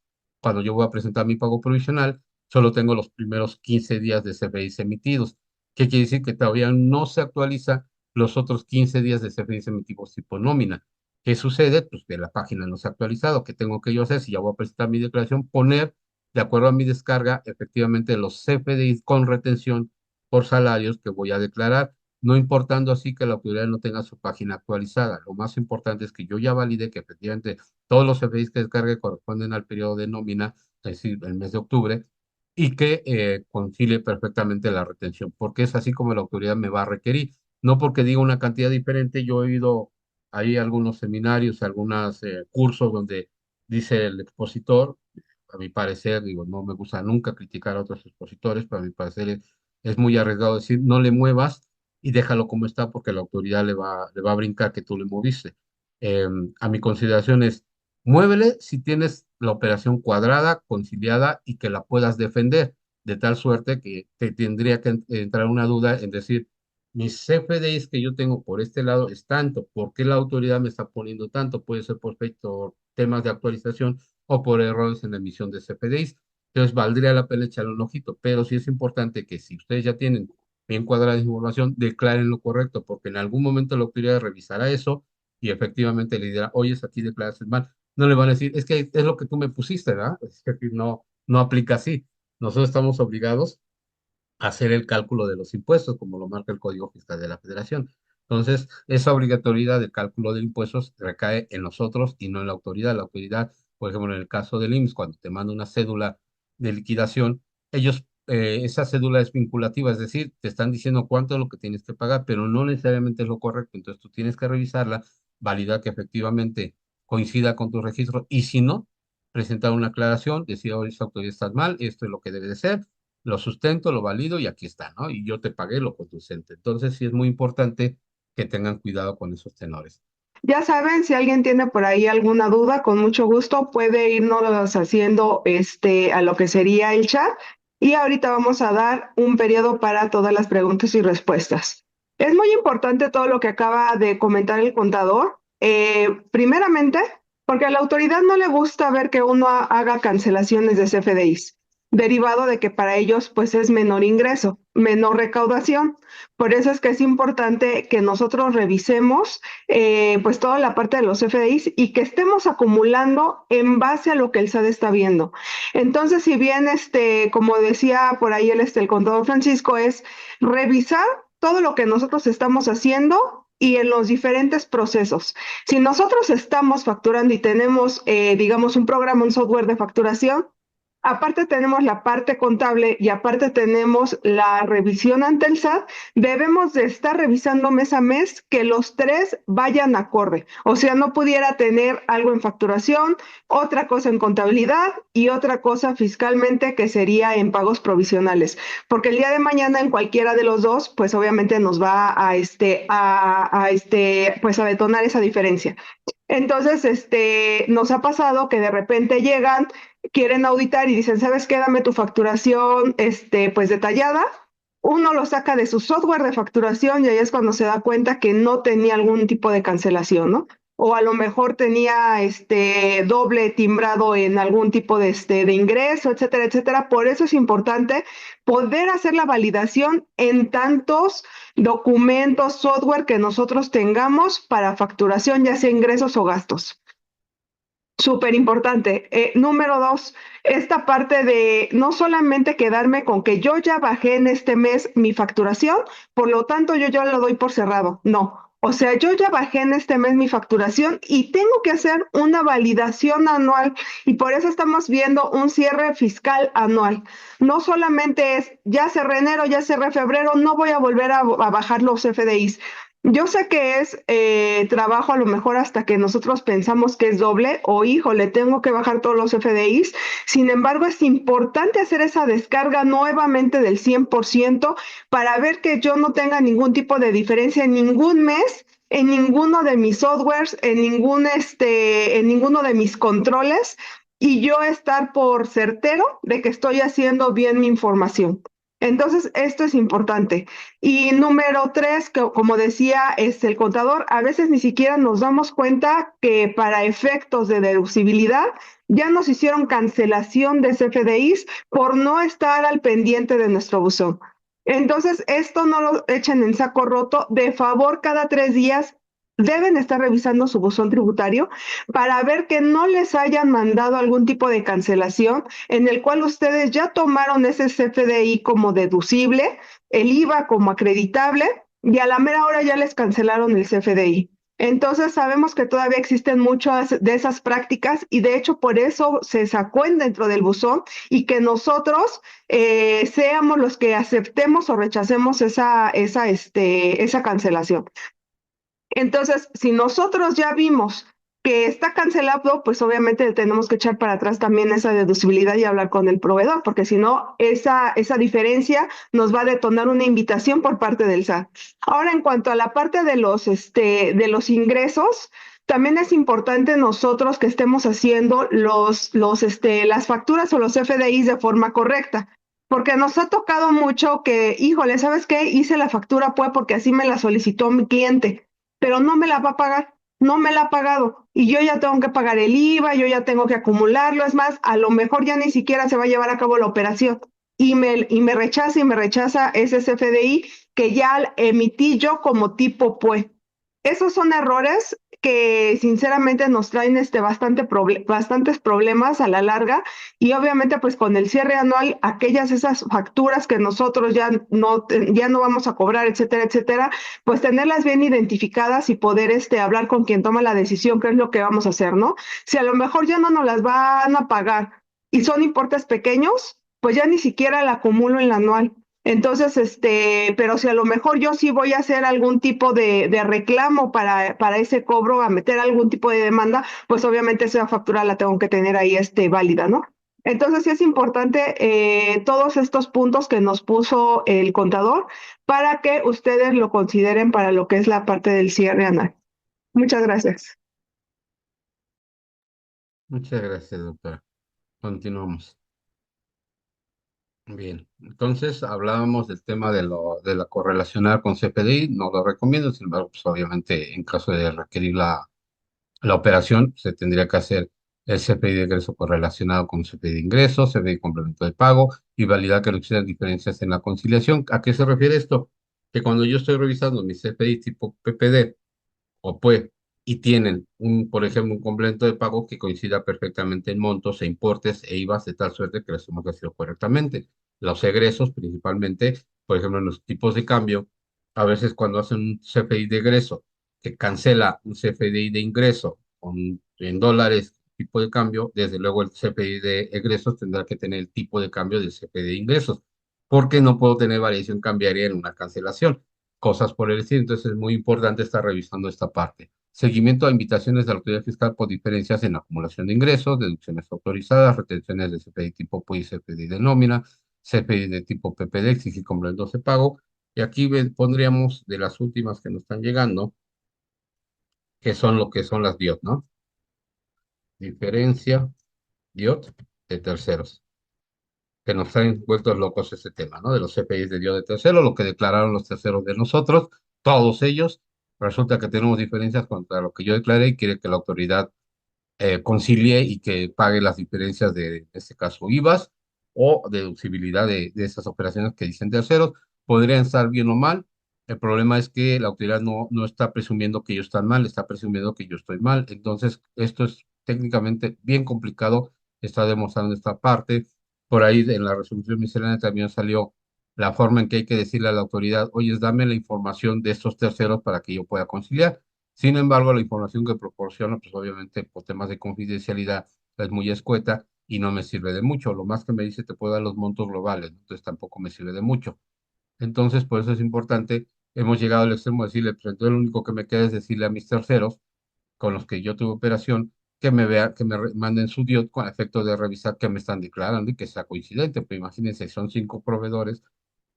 cuando yo voy a presentar mi pago provisional, solo tengo los primeros 15 días de CFDIs emitidos. ¿Qué quiere decir? Que todavía no se actualiza los otros 15 días de CFDIs emitidos tipo nómina. ¿Qué sucede? Pues que la página no se ha actualizado. ¿Qué tengo que yo hacer? Si ya voy a presentar mi declaración, poner de acuerdo a mi descarga, efectivamente los CFDIs con retención por salarios que voy a declarar, no importando así que la autoridad no tenga su página actualizada. Lo más importante es que yo ya valide que efectivamente todos los CFDIs que descargue corresponden al periodo de nómina, es decir, el mes de octubre, y que concilie perfectamente la retención, porque es así como la autoridad me va a requerir. No porque diga una cantidad diferente, yo he ido ahí a algunos seminarios, algunos cursos donde dice el expositor, a mi parecer, digo, no me gusta nunca criticar a otros expositores, pero a mi parecer es muy arriesgado decir, no le muevas y déjalo como está porque la autoridad le va a brincar que tú le moviste. Eh, a mi consideración es, muévele si tienes la operación cuadrada, conciliada y que la puedas defender, de tal suerte que te tendría que entrar una duda en decir, mis CFDIs que yo tengo por este lado es tanto, ¿por qué la autoridad me está poniendo tanto? Puede ser por temas de actualización o por errores en la emisión de CFDIs. Entonces, valdría la pena echarle un ojito, pero sí es importante que si ustedes ya tienen bien cuadrada la información, declaren lo correcto, porque en algún momento la autoridad revisará eso y efectivamente le dirá, oye, aquí declaraste mal. No le van a decir, es que es lo que tú me pusiste, ¿verdad? Es que aquí no aplica así. Nosotros estamos obligados hacer el cálculo de los impuestos, como lo marca el Código Fiscal de la Federación. Entonces, esa obligatoriedad de cálculo de impuestos recae en nosotros y no en la autoridad. La autoridad, por ejemplo, en el caso del IMSS, cuando te manda una cédula de liquidación, ellos esa cédula es vinculativa, es decir, te están diciendo cuánto es lo que tienes que pagar, pero no necesariamente es lo correcto. Entonces tú tienes que revisarla, validar que efectivamente coincida con tu registro y si no, presentar una aclaración, decir, oye, esta autoridad está mal, esto es lo que debe de ser, lo sustento, lo valido y aquí está, ¿no? Y yo te pagué lo conducente. Entonces sí es muy importante que tengan cuidado con esos tenores. Ya saben, si alguien tiene por ahí alguna duda, con mucho gusto puede irnos haciendo a lo que sería el chat. Y ahorita vamos a dar un periodo para todas las preguntas y respuestas. Es muy importante todo lo que acaba de comentar el contador. Primeramente, porque a la autoridad no le gusta ver que uno haga cancelaciones de CFDIs, derivado de que para ellos pues es menor ingreso, menor recaudación. Por eso es que es importante que nosotros revisemos pues toda la parte de los FDIs y que estemos acumulando en base a lo que el SAT está viendo. Entonces, si bien como decía por ahí el contador Francisco, es revisar todo lo que nosotros estamos haciendo y en los diferentes procesos. Si nosotros estamos facturando y tenemos, digamos, un programa, un software de facturación, aparte tenemos la parte contable y aparte tenemos la revisión ante el SAT, debemos de estar revisando mes a mes que los tres vayan acorde. O sea, no pudiera tener algo en facturación, otra cosa en contabilidad y otra cosa fiscalmente que sería en pagos provisionales. Porque el día de mañana en cualquiera de los dos, pues obviamente nos va pues a detonar esa diferencia. Entonces, nos ha pasado que de repente llegan, quieren auditar y dicen, ¿sabes qué? Dame tu facturación, pues detallada. Uno lo saca de su software de facturación y ahí es cuando se da cuenta que no tenía algún tipo de cancelación, ¿no? O a lo mejor tenía doble timbrado en algún tipo de ingreso, etcétera, etcétera. Por eso es importante poder hacer la validación en tantos documentos, software que nosotros tengamos para facturación, ya sea ingresos o gastos. Súper importante. Número dos, esta parte de no solamente quedarme con que yo ya bajé en este mes mi facturación, por lo tanto yo ya lo doy por cerrado. No. O sea, yo ya bajé en este mes mi facturación y tengo que hacer una validación anual y por eso estamos viendo un cierre fiscal anual. No solamente es ya cerré enero, ya cerré febrero, no voy a volver a bajar los FDIs. Yo sé que es trabajo a lo mejor hasta que nosotros pensamos que es doble o híjole, tengo que bajar todos los FDIs. Sin embargo, es importante hacer esa descarga nuevamente del 100% para ver que yo no tenga ningún tipo de diferencia en ningún mes, en ninguno de mis softwares, en ninguno de mis controles y yo estar por certero de que estoy haciendo bien mi información. Entonces, esto es importante. Y número tres, que como decía el contador, a veces ni siquiera nos damos cuenta que para efectos de deducibilidad ya nos hicieron cancelación de CFDIs por no estar al pendiente de nuestro buzón. Entonces, esto no lo echen en saco roto. De favor, cada 3 días deben estar revisando su buzón tributario para ver que no les hayan mandado algún tipo de cancelación en el cual ustedes ya tomaron ese CFDI como deducible, el IVA como acreditable y a la mera hora ya les cancelaron el CFDI. Entonces sabemos que todavía existen muchas de esas prácticas y de hecho por eso se sacó dentro del buzón y que nosotros seamos los que aceptemos o rechacemos esa cancelación. Entonces, si nosotros ya vimos que está cancelado, pues obviamente tenemos que echar para atrás también esa deducibilidad y hablar con el proveedor, porque si no, esa diferencia nos va a detonar una invitación por parte del SAT. Ahora, en cuanto a la parte de los ingresos, también es importante nosotros que estemos haciendo las facturas o los FDIs de forma correcta. Porque nos ha tocado mucho que, híjole, ¿sabes qué? Hice la factura pues porque así me la solicitó mi cliente, pero no me la va a pagar, no me la ha pagado y yo ya tengo que pagar el IVA, yo ya tengo que acumularlo, es más, a lo mejor ya ni siquiera se va a llevar a cabo la operación y me rechaza ese CFDI que ya emití yo como tipo PUE. Esos son errores que sinceramente nos traen bastantes problemas a la larga y obviamente pues con el cierre anual esas facturas que nosotros ya no vamos a cobrar, etcétera, etcétera, pues tenerlas bien identificadas y poder hablar con quien toma la decisión qué es lo que vamos a hacer, ¿no? Si a lo mejor ya no nos las van a pagar y son importes pequeños, pues ya ni siquiera la acumulo en la anual. Entonces, pero si a lo mejor yo sí voy a hacer algún tipo de reclamo para ese cobro, a meter algún tipo de demanda, pues obviamente esa factura la tengo que tener ahí, válida, ¿no? Entonces sí es importante todos estos puntos que nos puso el contador para que ustedes lo consideren para lo que es la parte del cierre anual. Muchas gracias. Muchas gracias, doctora. Continuamos. Bien, entonces hablábamos del tema de la correlacionar con CFDI, no lo recomiendo, sin embargo, pues obviamente en caso de requerir la operación, se tendría que hacer el CFDI de ingreso correlacionado con CFDI de ingreso, CFDI complemento de pago y validar que no existan diferencias en la conciliación. ¿A qué se refiere esto? Que cuando yo estoy revisando mi CFDI tipo PPD, o puede, y tienen por ejemplo, un complemento de pago que coincida perfectamente en montos e importes e IVAs de tal suerte que los hemos recibido correctamente. Los egresos, principalmente, por ejemplo, en los tipos de cambio, a veces cuando hacen un CFDI de egreso que cancela un CFDI de ingreso en dólares, tipo de cambio, desde luego el CFDI de egresos tendrá que tener el tipo de cambio del CFDI de ingresos, porque no puedo tener variación cambiaria en una cancelación, cosas por el estilo. Entonces es muy importante estar revisando esta parte. Seguimiento a invitaciones de la autoridad fiscal por diferencias en acumulación de ingresos, deducciones autorizadas, retenciones de CPI tipo PUI, CPI de nómina, CPI de tipo PPD, exigir complementos de pago. Y aquí pondríamos de las últimas que nos están llegando, que son lo que son las DIOT, ¿no? Diferencia DIOT de terceros, que nos traen vueltos locos ese tema, ¿no? De los CPIs de Dios de tercero, lo que declararon los terceros de nosotros, todos ellos. Resulta que tenemos diferencias contra lo que yo declaré y quiere que la autoridad concilie y que pague las diferencias de, en este caso, IVAs o deducibilidad de esas operaciones que dicen terceros. Podrían estar bien o mal. El problema es que la autoridad no está presumiendo que ellos están mal, está presumiendo que yo estoy mal. Entonces, esto es técnicamente bien complicado, está demostrando esta parte. Por ahí en la resolución miscelánea también salió la forma en que hay que decirle a la autoridad, oye, dame la información de estos terceros para que yo pueda conciliar. Sin embargo, la información que proporciona, pues obviamente por temas de confidencialidad, es muy escueta y no me sirve de mucho. Lo más que me dice te puedo dar los montos globales, entonces tampoco me sirve de mucho. Entonces, por eso es importante, hemos llegado al extremo de decirle, pues entonces lo único que me queda es decirle a mis terceros, con los que yo tuve operación, que me vea, que me manden su DIOT con efecto de revisar que me están declarando y que sea coincidente. Pues imagínense, son 5 proveedores,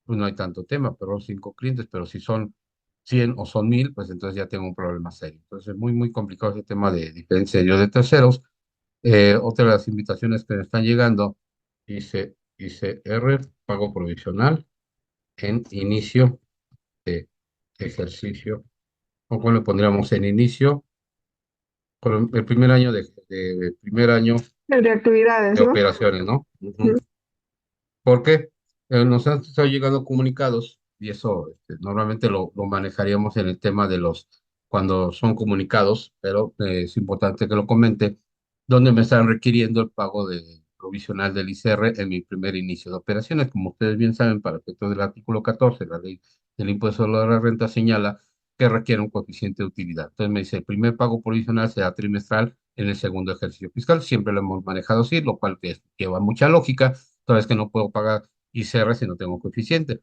pues no hay tanto tema, pero 5 clientes, pero si son 100 o son 1000, pues entonces ya tengo un problema serio. Entonces es muy, muy complicado ese tema de diferencia yo de terceros. Otra de las invitaciones que me están llegando, dice R, pago provisional en inicio de ejercicio. ¿O cómo le pondríamos en inicio? Con el primer año primer año De actividades, de ¿no? operaciones, ¿no? Ujú. Porque nos han estado llegando comunicados y eso normalmente lo manejaríamos en el tema de cuando son comunicados, pero es importante que lo comente, donde me están requiriendo el pago provisional del ICR en mi primer inicio de operaciones. Como ustedes bien saben, para efectos del artículo 14, la ley del impuesto sobre la renta señala que requiere un coeficiente de utilidad. Entonces me dice, el primer pago provisional será trimestral en el segundo ejercicio fiscal. Siempre lo hemos manejado así, lo cual lleva mucha lógica, toda vez que no puedo pagar ICR si no tengo coeficiente.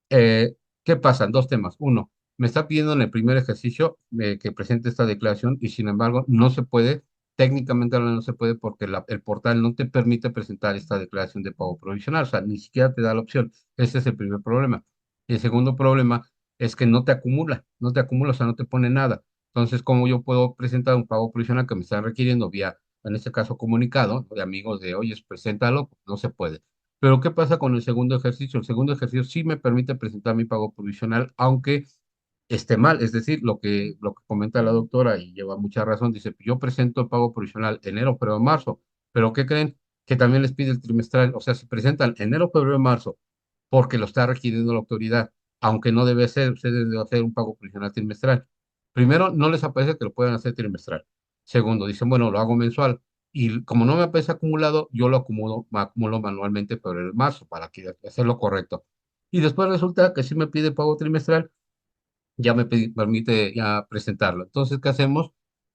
¿Qué pasan? Dos temas. Uno, me está pidiendo en el primer ejercicio que presente esta declaración y sin embargo no se puede, técnicamente hablando no se puede porque el portal no te permite presentar esta declaración de pago provisional, o sea, ni siquiera te da la opción. Ese es el primer problema. Y el segundo problema es que no te acumula, o sea, no te pone nada. Entonces, ¿cómo yo puedo presentar un pago provisional que me están requiriendo vía, en este caso, comunicado de amigos de, oye, preséntalo? No se puede. Pero ¿qué pasa con el segundo ejercicio? El segundo ejercicio sí me permite presentar mi pago provisional, aunque esté mal. Es decir, lo que comenta la doctora y lleva mucha razón, dice, yo presento el pago provisional enero, febrero, marzo, pero ¿qué creen? Que también les pide el trimestral. O sea, si presentan enero, febrero, marzo, porque lo está requiriendo la autoridad, aunque no debe ser, ustedes deben hacer un pago provisional trimestral. Primero, no les aparece que lo puedan hacer trimestral. Segundo, dicen, bueno, lo hago mensual. Y como no me aparece acumulado, yo me acumulo manualmente por el marzo para hacerlo correcto. Y después resulta que si me pide pago trimestral, ya permite ya presentarlo. Entonces, ¿qué hacemos?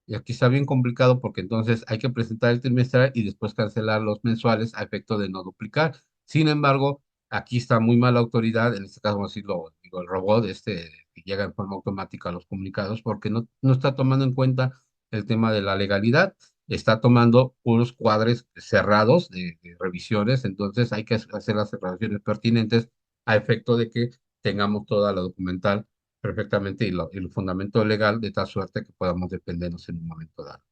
Y aquí está bien complicado porque entonces hay que presentar el trimestral y después cancelar los mensuales a efecto de no duplicar. Sin embargo, aquí está muy mala autoridad, en este caso, vamos a decirlo, digo, el robot que llega en forma automática a los comunicados, porque no está tomando en cuenta el tema de la legalidad, está tomando unos cuadres cerrados de revisiones, entonces hay que hacer las revisiones pertinentes a efecto de que tengamos toda la documental perfectamente y el fundamento legal de tal suerte que podamos defendernos en un momento dado.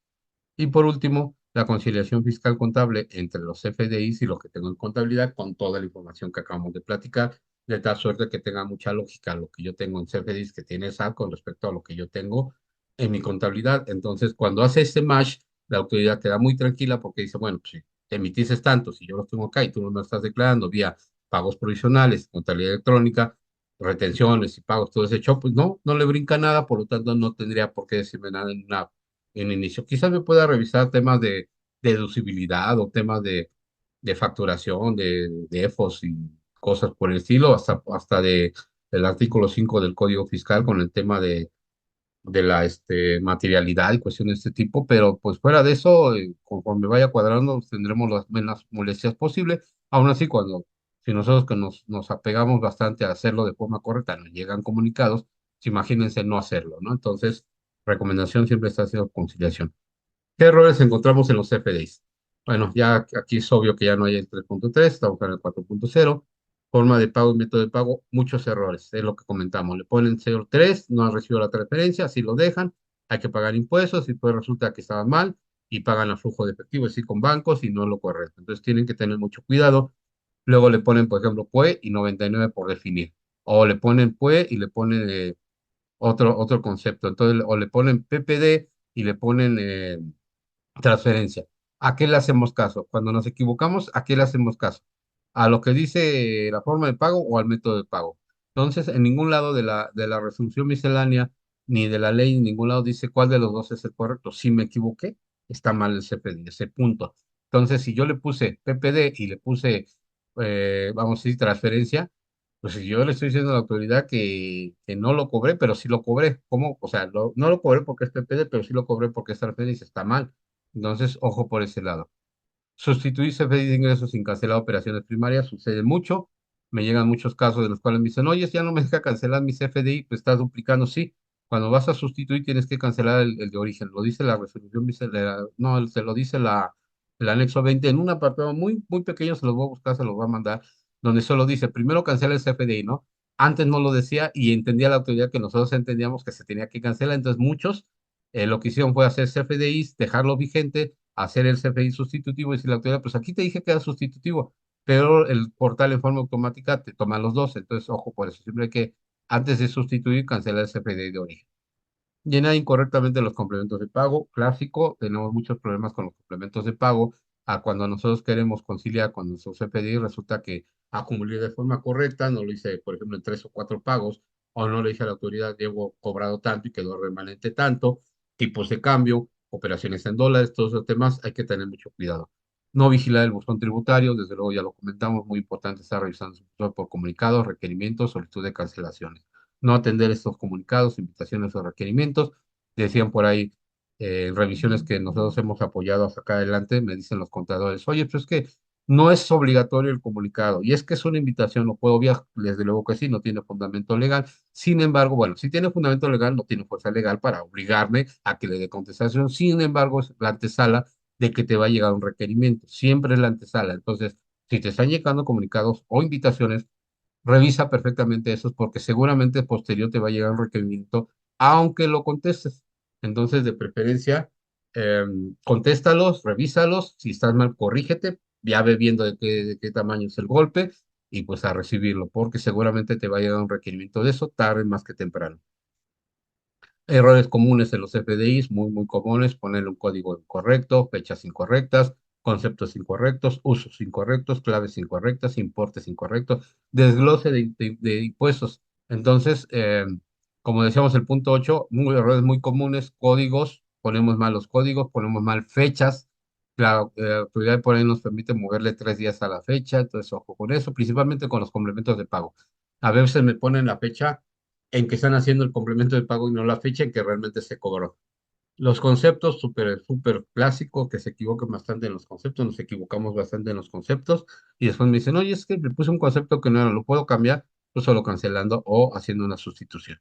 Y por último, la conciliación fiscal contable entre los FDIs y lo que tengo en contabilidad con toda la información que acabamos de platicar, de tal suerte que tenga mucha lógica lo que yo tengo en CFDIs que tiene SAT con respecto a lo que yo tengo en mi contabilidad. Entonces, cuando hace este match, la autoridad queda muy tranquila porque dice, bueno, pues si te emitiste tanto, si yo los tengo acá y tú no me lo estás declarando vía pagos provisionales, contabilidad electrónica, retenciones y pagos, todo ese show, pues no le brinca nada, por lo tanto no tendría por qué decirme nada en inicio. Quizás me pueda revisar temas de deducibilidad o temas de facturación, de EFOS y cosas por el estilo, hasta del artículo 5 del Código Fiscal con el tema de la materialidad y cuestiones de este tipo, pero pues fuera de eso, conforme vaya cuadrando, tendremos las menos molestias posibles. Aún así, si nosotros que nos apegamos bastante a hacerlo de forma correcta, nos llegan comunicados, pues imagínense no hacerlo, ¿no? Entonces, recomendación siempre está haciendo conciliación. ¿Qué errores encontramos en los FDIs? Bueno, ya aquí es obvio que ya no hay el 3.3, estamos en el 4.0. Forma de pago y método de pago, muchos errores, es lo que comentamos. Le ponen 0.3, no han recibido la transferencia, así lo dejan, hay que pagar impuestos y pues resulta que estaba mal y pagan a flujo de efectivo, es decir, con bancos y no lo correcto. Entonces tienen que tener mucho cuidado. Luego le ponen, por ejemplo, PUE y 99 por definir. O le ponen PUE y le ponen otro concepto. Entonces, o le ponen PPD y le ponen transferencia. ¿A qué le hacemos caso? Cuando nos equivocamos, ¿a qué le hacemos caso? ¿A lo que dice la forma de pago o al método de pago? Entonces, en ningún lado de la resolución miscelánea ni de la ley, en ningún lado dice cuál de los dos es el correcto. Si me equivoqué, está mal el CPD, ese punto. Entonces, si yo le puse PPD y le puse, vamos a decir, transferencia, pues si yo le estoy diciendo a la autoridad que no lo cobré, pero sí lo cobré. ¿Cómo? O sea, no lo cobré porque es PPD, pero sí lo cobré porque es transferencia, está mal. Entonces, ojo por ese lado. Sustituir CFDI de ingresos sin cancelar operaciones primarias sucede mucho. Me llegan muchos casos de los cuales me dicen, oye, ya no me deja cancelar mi CFDI, pues estás duplicando. Sí, cuando vas a sustituir tienes que cancelar el de origen. Lo dice la resolución, no, se lo dice el anexo 20 en un apartado muy pequeño, se los voy a buscar, se los voy a mandar, donde solo dice, primero cancela el CFDI, ¿no? Antes no lo decía y entendía la autoridad que nosotros entendíamos que se tenía que cancelar, entonces muchos lo que hicieron fue hacer CFDIs, dejarlo vigente, hacer el CFDI sustitutivo y decirle a la autoridad, pues aquí te dije que era sustitutivo, pero el portal en forma automática te toma los dos, entonces ojo por eso, siempre hay que, antes de sustituir, cancelar el CFDI de origen. Llena incorrectamente los complementos de pago, clásico, tenemos muchos problemas con los complementos de pago, a cuando nosotros queremos conciliar con nuestro CFDI, resulta que acumulé de forma correcta, no lo hice, por ejemplo, en 3 o 4 pagos, o no le dije a la autoridad, llevo cobrado tanto y quedó remanente tanto, tipos de cambio, operaciones en dólares, todos esos temas hay que tener mucho cuidado. No vigilar el buzón tributario, desde luego ya lo comentamos, muy importante estar revisando su buzón por comunicados, requerimientos, solicitud de cancelaciones. No atender estos comunicados, invitaciones o requerimientos. Decían por ahí revisiones que nosotros hemos apoyado a sacar adelante, me dicen los contadores, oye, pues es que no es obligatorio el comunicado, y es que es una invitación, lo puedo obviar, desde luego que sí, no tiene fundamento legal. Sin embargo, bueno, si tiene fundamento legal, no tiene fuerza legal para obligarme a que le dé contestación. Sin embargo, es la antesala de que te va a llegar un requerimiento, siempre es la antesala. Entonces, si te están llegando comunicados o invitaciones, revisa perfectamente esos porque seguramente posterior te va a llegar un requerimiento, aunque lo contestes. Entonces, de preferencia, contéstalos, revísalos. Si estás mal, corrígete, ya ve viendo de qué tamaño es el golpe y pues a recibirlo, porque seguramente te va a llegar un requerimiento de eso tarde más que temprano. Errores comunes en los FDIs, muy comunes, poner un código incorrecto, fechas incorrectas, conceptos incorrectos, usos incorrectos, claves incorrectas, importes incorrectos, desglose de impuestos. Entonces, como decíamos, el punto 8, errores muy comunes, códigos, ponemos mal los códigos, ponemos mal fechas. La autoridad por ahí nos permite moverle 3 días a la fecha, entonces ojo con eso, principalmente con los complementos de pago. A veces me ponen la fecha en que están haciendo el complemento de pago y no la fecha en que realmente se cobró. Los conceptos súper clásicos, que se equivocan bastante en los conceptos, nos equivocamos bastante en los conceptos, y después me dicen, oye, es que le puse un concepto que no era, lo puedo cambiar, pues solo cancelando o haciendo una sustitución.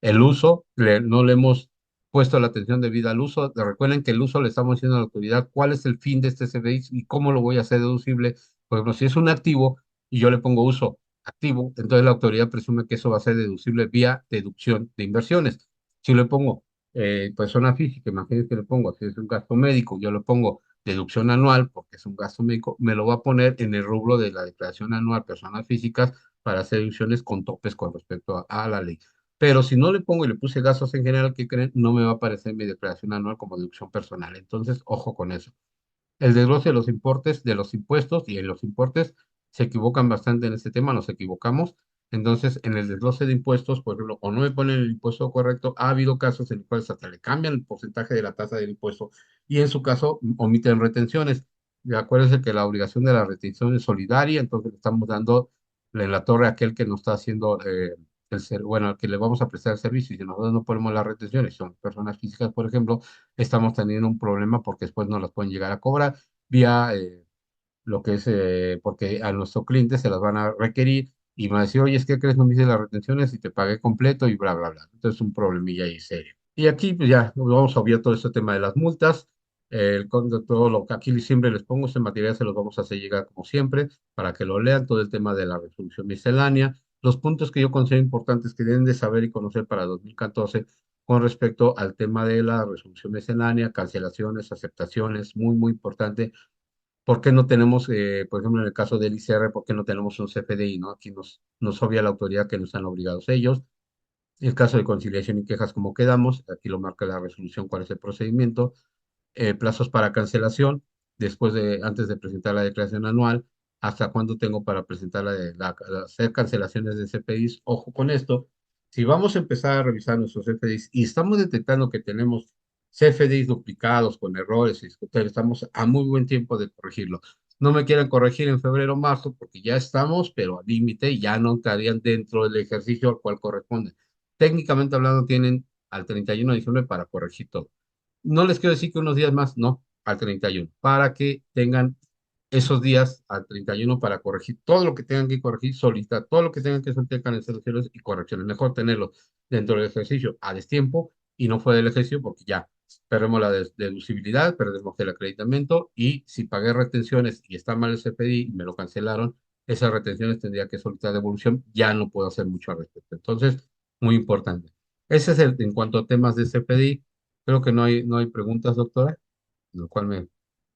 El uso, no le hemos puesto la atención debida al uso. Recuerden que el uso le estamos diciendo a la autoridad cuál es el fin de este CFDI y cómo lo voy a hacer deducible. Por ejemplo, si es un activo y yo le pongo uso activo, entonces la autoridad presume que eso va a ser deducible vía deducción de inversiones. Si le pongo persona física, imagínense que le pongo, si es un gasto médico, yo le pongo deducción anual, porque es un gasto médico, me lo va a poner en el rubro de la declaración anual personas físicas para hacer deducciones con topes con respecto a la ley. Pero si no le pongo y le puse gastos en general, ¿qué creen? No me va a aparecer mi declaración anual como deducción personal. Entonces, ojo con eso. El desglose de los importes, de los impuestos y en los importes se equivocan bastante en este tema, nos equivocamos. Entonces, en el desglose de impuestos, por ejemplo, o no me ponen el impuesto correcto, ha habido casos en los cuales hasta le cambian el porcentaje de la tasa del impuesto y en su caso omiten retenciones. Y acuérdense que la obligación de la retención es solidaria, entonces le estamos dando en la torre a aquel que nos está haciendo bueno, al que le vamos a prestar el servicio y si nosotros no ponemos las retenciones, son personas físicas, por ejemplo, estamos teniendo un problema porque después no las pueden llegar a cobrar vía lo que es, porque a nuestro cliente se las van a requerir y van a decir, oye, es que crees, no me hice las retenciones y te pagué completo y bla, bla, bla. Entonces, un problemilla ahí serio. Y aquí, pues ya, vamos a obviar todo este tema de las multas. Todo lo que aquí siempre les pongo, este material se los vamos a hacer llegar como siempre, para que lo lean, todo el tema de la resolución miscelánea, los puntos que yo considero importantes que deben de saber y conocer para 2014 con respecto al tema de la resolución miscelánea, cancelaciones, aceptaciones, muy, muy importante. ¿Por qué no tenemos, por ejemplo, en el caso del ICR, por qué no tenemos un CFDI, ¿no? Aquí nos obvia la autoridad que nos están obligados ellos. El caso de conciliación y quejas, ¿cómo quedamos? Aquí lo marca la resolución, cuál es el procedimiento. Plazos para cancelación, antes de presentar la declaración anual, hasta cuándo tengo para presentar hacer cancelaciones de CFDIs. Ojo con esto, si vamos a empezar a revisar nuestros CFDIs y estamos detectando que tenemos CFDIs duplicados con errores, estamos a muy buen tiempo de corregirlo. No me quieran corregir en febrero o marzo porque ya estamos, pero al límite y ya no estarían dentro del ejercicio al cual corresponde. Técnicamente hablando, tienen al 31 de diciembre para corregir todo. No les quiero decir que unos días más, no, al 31, para que tengan esos días al 31 para corregir todo lo que tengan que corregir, solicitar todo lo que tengan que solicitar cancelaciones y correcciones. Mejor tenerlo dentro del ejercicio a destiempo y no fuera del ejercicio porque ya perdemos la deducibilidad, perdemos el acreditamiento y si pagué retenciones y está mal el CFDI y me lo cancelaron, esas retenciones tendría que solicitar devolución, ya no puedo hacer mucho al respecto. Entonces, muy importante. Ese es en cuanto a temas de CFDI. Creo que no hay preguntas, doctora, lo cual me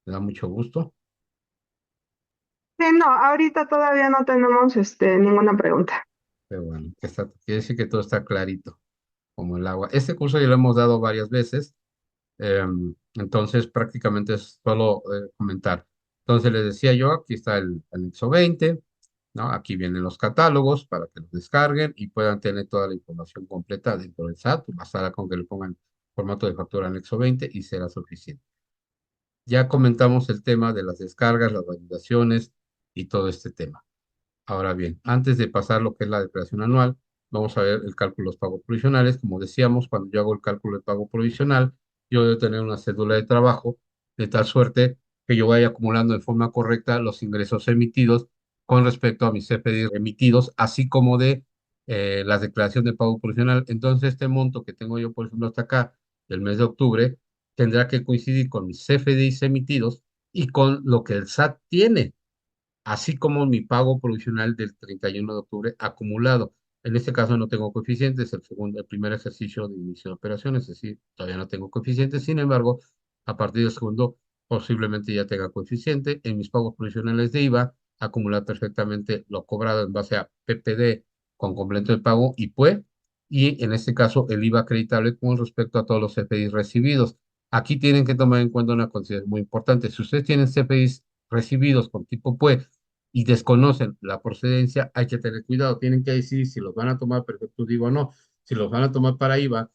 da mucho gusto. Sí, no, ahorita todavía no tenemos ninguna pregunta. Pero bueno, quiere decir que todo está clarito, como el agua. Este curso ya lo hemos dado varias veces, entonces prácticamente es solo comentar. Entonces les decía yo, aquí está el anexo 20, ¿no? Aquí vienen los catálogos para que los descarguen y puedan tener toda la información completa dentro del SAT. Bastará con que le pongan formato de factura anexo 20 y será suficiente. Ya comentamos el tema de las descargas, las validaciones y todo este tema. Ahora bien, antes de pasar lo que es la declaración anual, vamos a ver el cálculo de los pagos provisionales. Como decíamos, cuando yo hago el cálculo de pago provisional, yo debo tener una cédula de trabajo de tal suerte que yo vaya acumulando de forma correcta los ingresos emitidos con respecto a mis CFDI remitidos, así como de las declaraciones de pago provisional. Entonces, este monto que tengo yo, por ejemplo, hasta acá, del mes de octubre, tendrá que coincidir con mis CFDIs emitidos y con lo que el SAT tiene así como mi pago provisional del 31 de octubre acumulado. En este caso no tengo coeficientes, el primer ejercicio de inicio de operaciones, es decir, todavía no tengo coeficientes, sin embargo, a partir del segundo posiblemente ya tenga coeficiente. En mis pagos provisionales de IVA, acumular perfectamente lo cobrado en base a PPD con complemento de pago y PUE, y en este caso el IVA acreditable con respecto a todos los CFDIs recibidos. Aquí tienen que tomar en cuenta una consideración muy importante. Si ustedes tienen CFDIs recibidos con tipo PUE y desconocen la procedencia, hay que tener cuidado. Tienen que decir si los van a tomar perfecto digo o no. Si los van a tomar para IVA,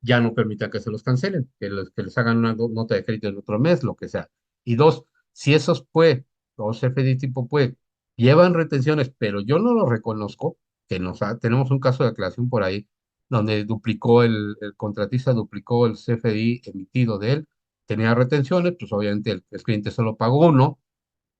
ya no permita que se los cancelen, que les hagan una nota de crédito en otro mes, lo que sea. Y dos, si esos PUE o CFD tipo PUE llevan retenciones, pero yo no los reconozco, que tenemos un caso de aclaración por ahí, donde duplicó el contratista, duplicó el CFDI emitido de él, tenía retenciones, pues obviamente el cliente solo pagó uno,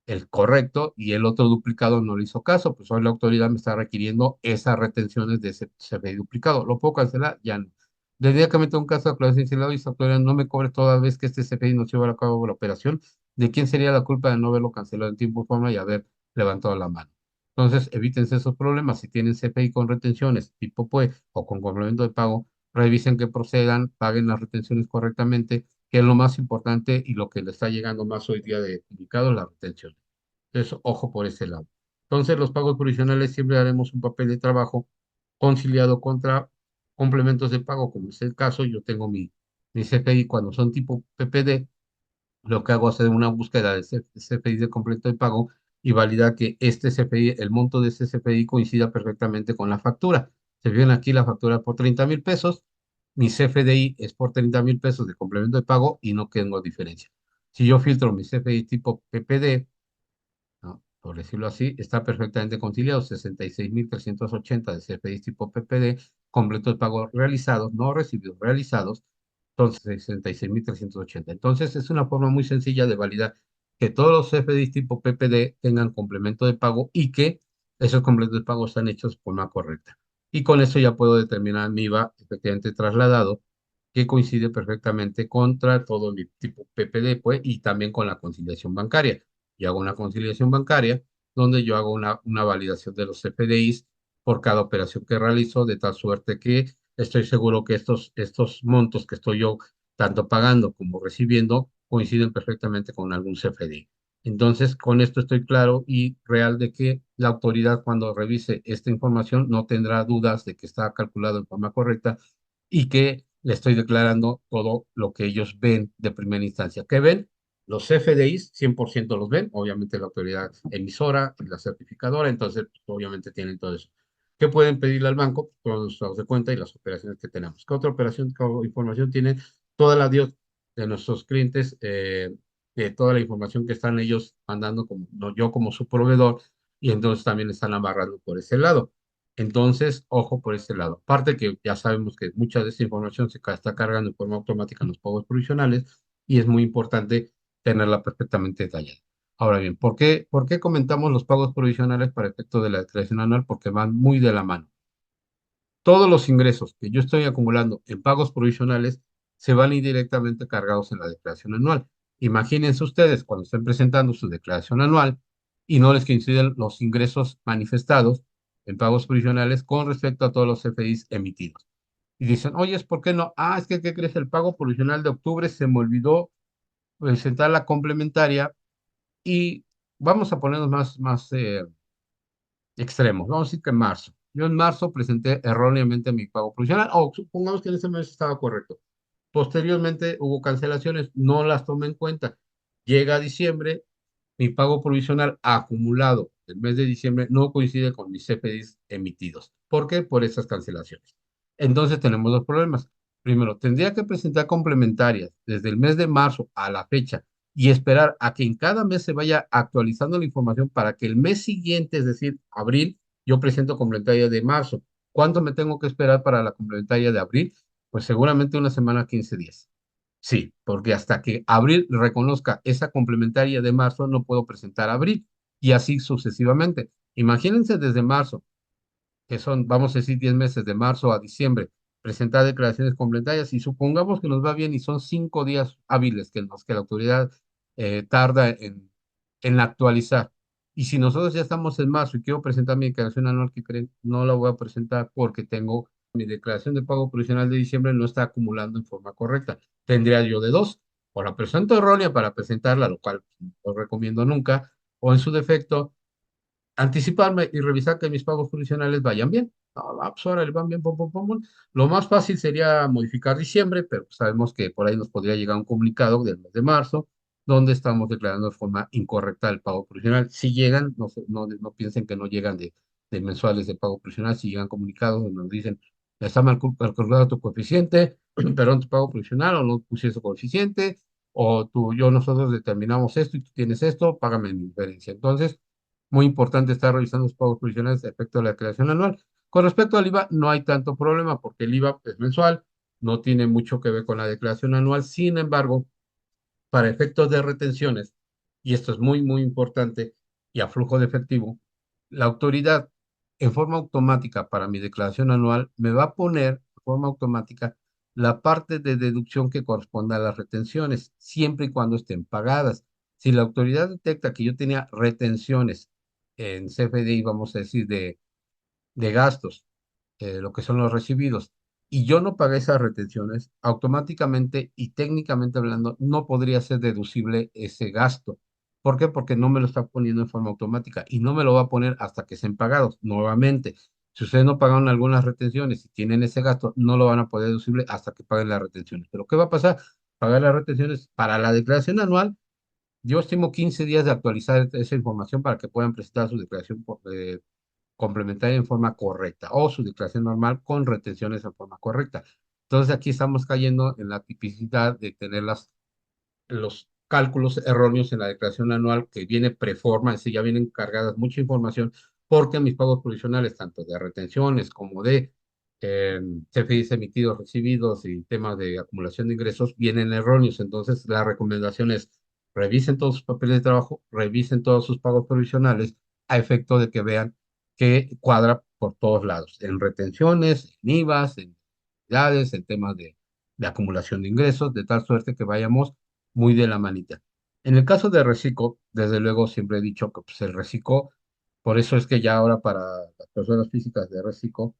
el correcto, y el otro duplicado no le hizo caso, pues hoy la autoridad me está requiriendo esas retenciones de ese CFDI duplicado. ¿Lo puedo cancelar? Ya no. Desde día que meto un caso de aclaración sin lado y esta autoridad no me cobre toda vez que este CFDI no se lleva a cabo la operación, ¿de quién sería la culpa de no haberlo cancelado en tiempo y forma y haber levantado la mano? Entonces, evítense esos problemas. Si tienen CFDI con retenciones tipo PUE o con complemento de pago, revisen que procedan, paguen las retenciones correctamente, que es lo más importante y lo que le está llegando más hoy día de indicado, la retención. Entonces, ojo por ese lado. Entonces, los pagos provisionales siempre haremos un papel de trabajo conciliado contra complementos de pago, como es el caso. Yo tengo mi CFDI cuando son tipo PPD, lo que hago es hacer una búsqueda de CFDI de completo de pago y validar que este CFDI, el monto de este CFDI coincida perfectamente con la factura. Se fijan aquí la factura por 30,000 pesos, mi CFDI es por 30,000 pesos de complemento de pago y no tengo diferencia. Si yo filtro mi CFDI tipo PPD, ¿no? Por decirlo así, está perfectamente conciliado, 66,380 de CFDI tipo PPD, completo de pago realizados, no recibidos, realizados, entonces 66,380. Entonces, es una forma muy sencilla de validar que todos los CFDI tipo PPD tengan complemento de pago y que esos complementos de pago están hechos de forma correcta. Y con eso ya puedo determinar mi IVA efectivamente trasladado, que coincide perfectamente contra todo mi tipo PPD, pues, y también con la conciliación bancaria. Yo hago una conciliación bancaria donde yo hago una validación de los CFDIs por cada operación que realizo, de tal suerte que estoy seguro que estos montos que estoy yo tanto pagando como recibiendo coinciden perfectamente con algún CFDI. Entonces, con esto estoy claro y real de que la autoridad cuando revise esta información no tendrá dudas de que está calculado en forma correcta y que le estoy declarando todo lo que ellos ven de primera instancia. ¿Qué ven? Los CFDIs 100% los ven, obviamente la autoridad emisora y la certificadora, entonces pues, obviamente tienen todo eso. ¿Qué pueden pedirle al banco? Todos los estados de cuenta y las operaciones que tenemos. ¿Qué otra operación, qué información tiene? Toda la DIOT de nuestros clientes, de toda la información que están ellos mandando, como no, yo como su proveedor, y entonces también están amarrando por ese lado. Entonces, ojo por este lado. Aparte que ya sabemos que mucha de esta información se está cargando de forma automática en los pagos provisionales y es muy importante tenerla perfectamente detallada. Ahora bien, ¿por qué comentamos los pagos provisionales para efecto de la declaración anual? Porque van muy de la mano. Todos los ingresos que yo estoy acumulando en pagos provisionales se van indirectamente cargados en la declaración anual. Imagínense ustedes cuando estén presentando su declaración anual y no les coinciden los ingresos manifestados en pagos provisionales con respecto a todos los CFDIs emitidos. Y dicen, oye, ¿por qué no? Ah, es que, ¿qué crees? El pago provisional de octubre se me olvidó presentar la complementaria y vamos a ponernos más extremos. Vamos a decir que en marzo. Yo en marzo presenté erróneamente mi pago provisional, o supongamos que en ese mes estaba correcto. Posteriormente hubo cancelaciones, no las tomé en cuenta. Llega diciembre, mi pago provisional acumulado del mes de diciembre no coincide con mis CFDIs emitidos. ¿Por qué? Por esas cancelaciones. Entonces tenemos dos problemas. Primero, tendría que presentar complementarias desde el mes de marzo a la fecha y esperar a que en cada mes se vaya actualizando la información para que el mes siguiente, es decir, abril, yo presento complementaria de marzo. ¿Cuánto me tengo que esperar para la complementaria de abril? Pues seguramente una semana, 15 días. Sí, porque hasta que abril reconozca esa complementaria de marzo, no puedo presentar abril y así sucesivamente. Imagínense desde marzo, que son, vamos a decir, 10 meses de marzo a diciembre, presentar declaraciones complementarias y supongamos que nos va bien y son 5 días hábiles que, que la autoridad tarda en actualizar. Y si nosotros ya estamos en marzo y quiero presentar mi declaración anual, ¿que creen? No la voy a presentar porque tengo mi declaración de pago provisional de diciembre no está acumulando en forma correcta. Tendría yo de dos, o la presento errónea para presentarla, lo cual no recomiendo nunca, o en su defecto anticiparme y revisar que mis pagos provisionales vayan bien. Ah, pues órale, van bien, pum, pum, pum, pum. Lo más fácil sería modificar diciembre, pero sabemos que por ahí nos podría llegar un comunicado del mes de marzo, donde estamos declarando de forma incorrecta el pago provisional. Si llegan, no piensen que no llegan de mensuales de pago provisional, si llegan comunicados donde nos dicen, está mal calculado tu coeficiente, perdón, tu pago provisional, o no pusiste coeficiente, o nosotros determinamos esto y tú tienes esto, págame mi diferencia. Entonces, muy importante estar revisando los pagos provisionales a efecto de la declaración anual. Con respecto al IVA, no hay tanto problema porque el IVA es mensual, no tiene mucho que ver con la declaración anual. Sin embargo, para efectos de retenciones, y esto es muy, muy importante, y a flujo de efectivo, la autoridad en forma automática para mi declaración anual me va a poner de forma automática la parte de deducción que corresponda a las retenciones, siempre y cuando estén pagadas. Si la autoridad detecta que yo tenía retenciones en CFDI, vamos a decir, de gastos, lo que son los recibidos, y yo no pagué esas retenciones, automáticamente y técnicamente hablando, no podría ser deducible ese gasto. ¿Por qué? Porque no me lo está poniendo en forma automática y no me lo va a poner hasta que sean pagados. Nuevamente, si ustedes no pagaron algunas retenciones y tienen ese gasto, no lo van a poder deducible hasta que paguen las retenciones. Pero ¿qué va a pasar? Pagar las retenciones para la declaración anual. Yo estimo 15 días de actualizar esa información para que puedan presentar su declaración complementaria en forma correcta o su declaración normal con retenciones en forma correcta. Entonces aquí estamos cayendo en la tipicidad de tener los cálculos erróneos en la declaración anual que viene preforma, es decir, ya vienen cargadas mucha información porque mis pagos provisionales, tanto de retenciones como de eh, CFDIs emitidos, recibidos y temas de acumulación de ingresos, vienen erróneos. Entonces la recomendación es revisen todos sus papeles de trabajo, revisen todos sus pagos provisionales a efecto de que vean que cuadra por todos lados, en retenciones, en IVAs, en utilidades, en temas de acumulación de ingresos, de tal suerte que vayamos muy de la manita. En el caso de Recico, desde luego siempre he dicho que pues, el Recico, por eso es que ya ahora para las personas físicas de Recico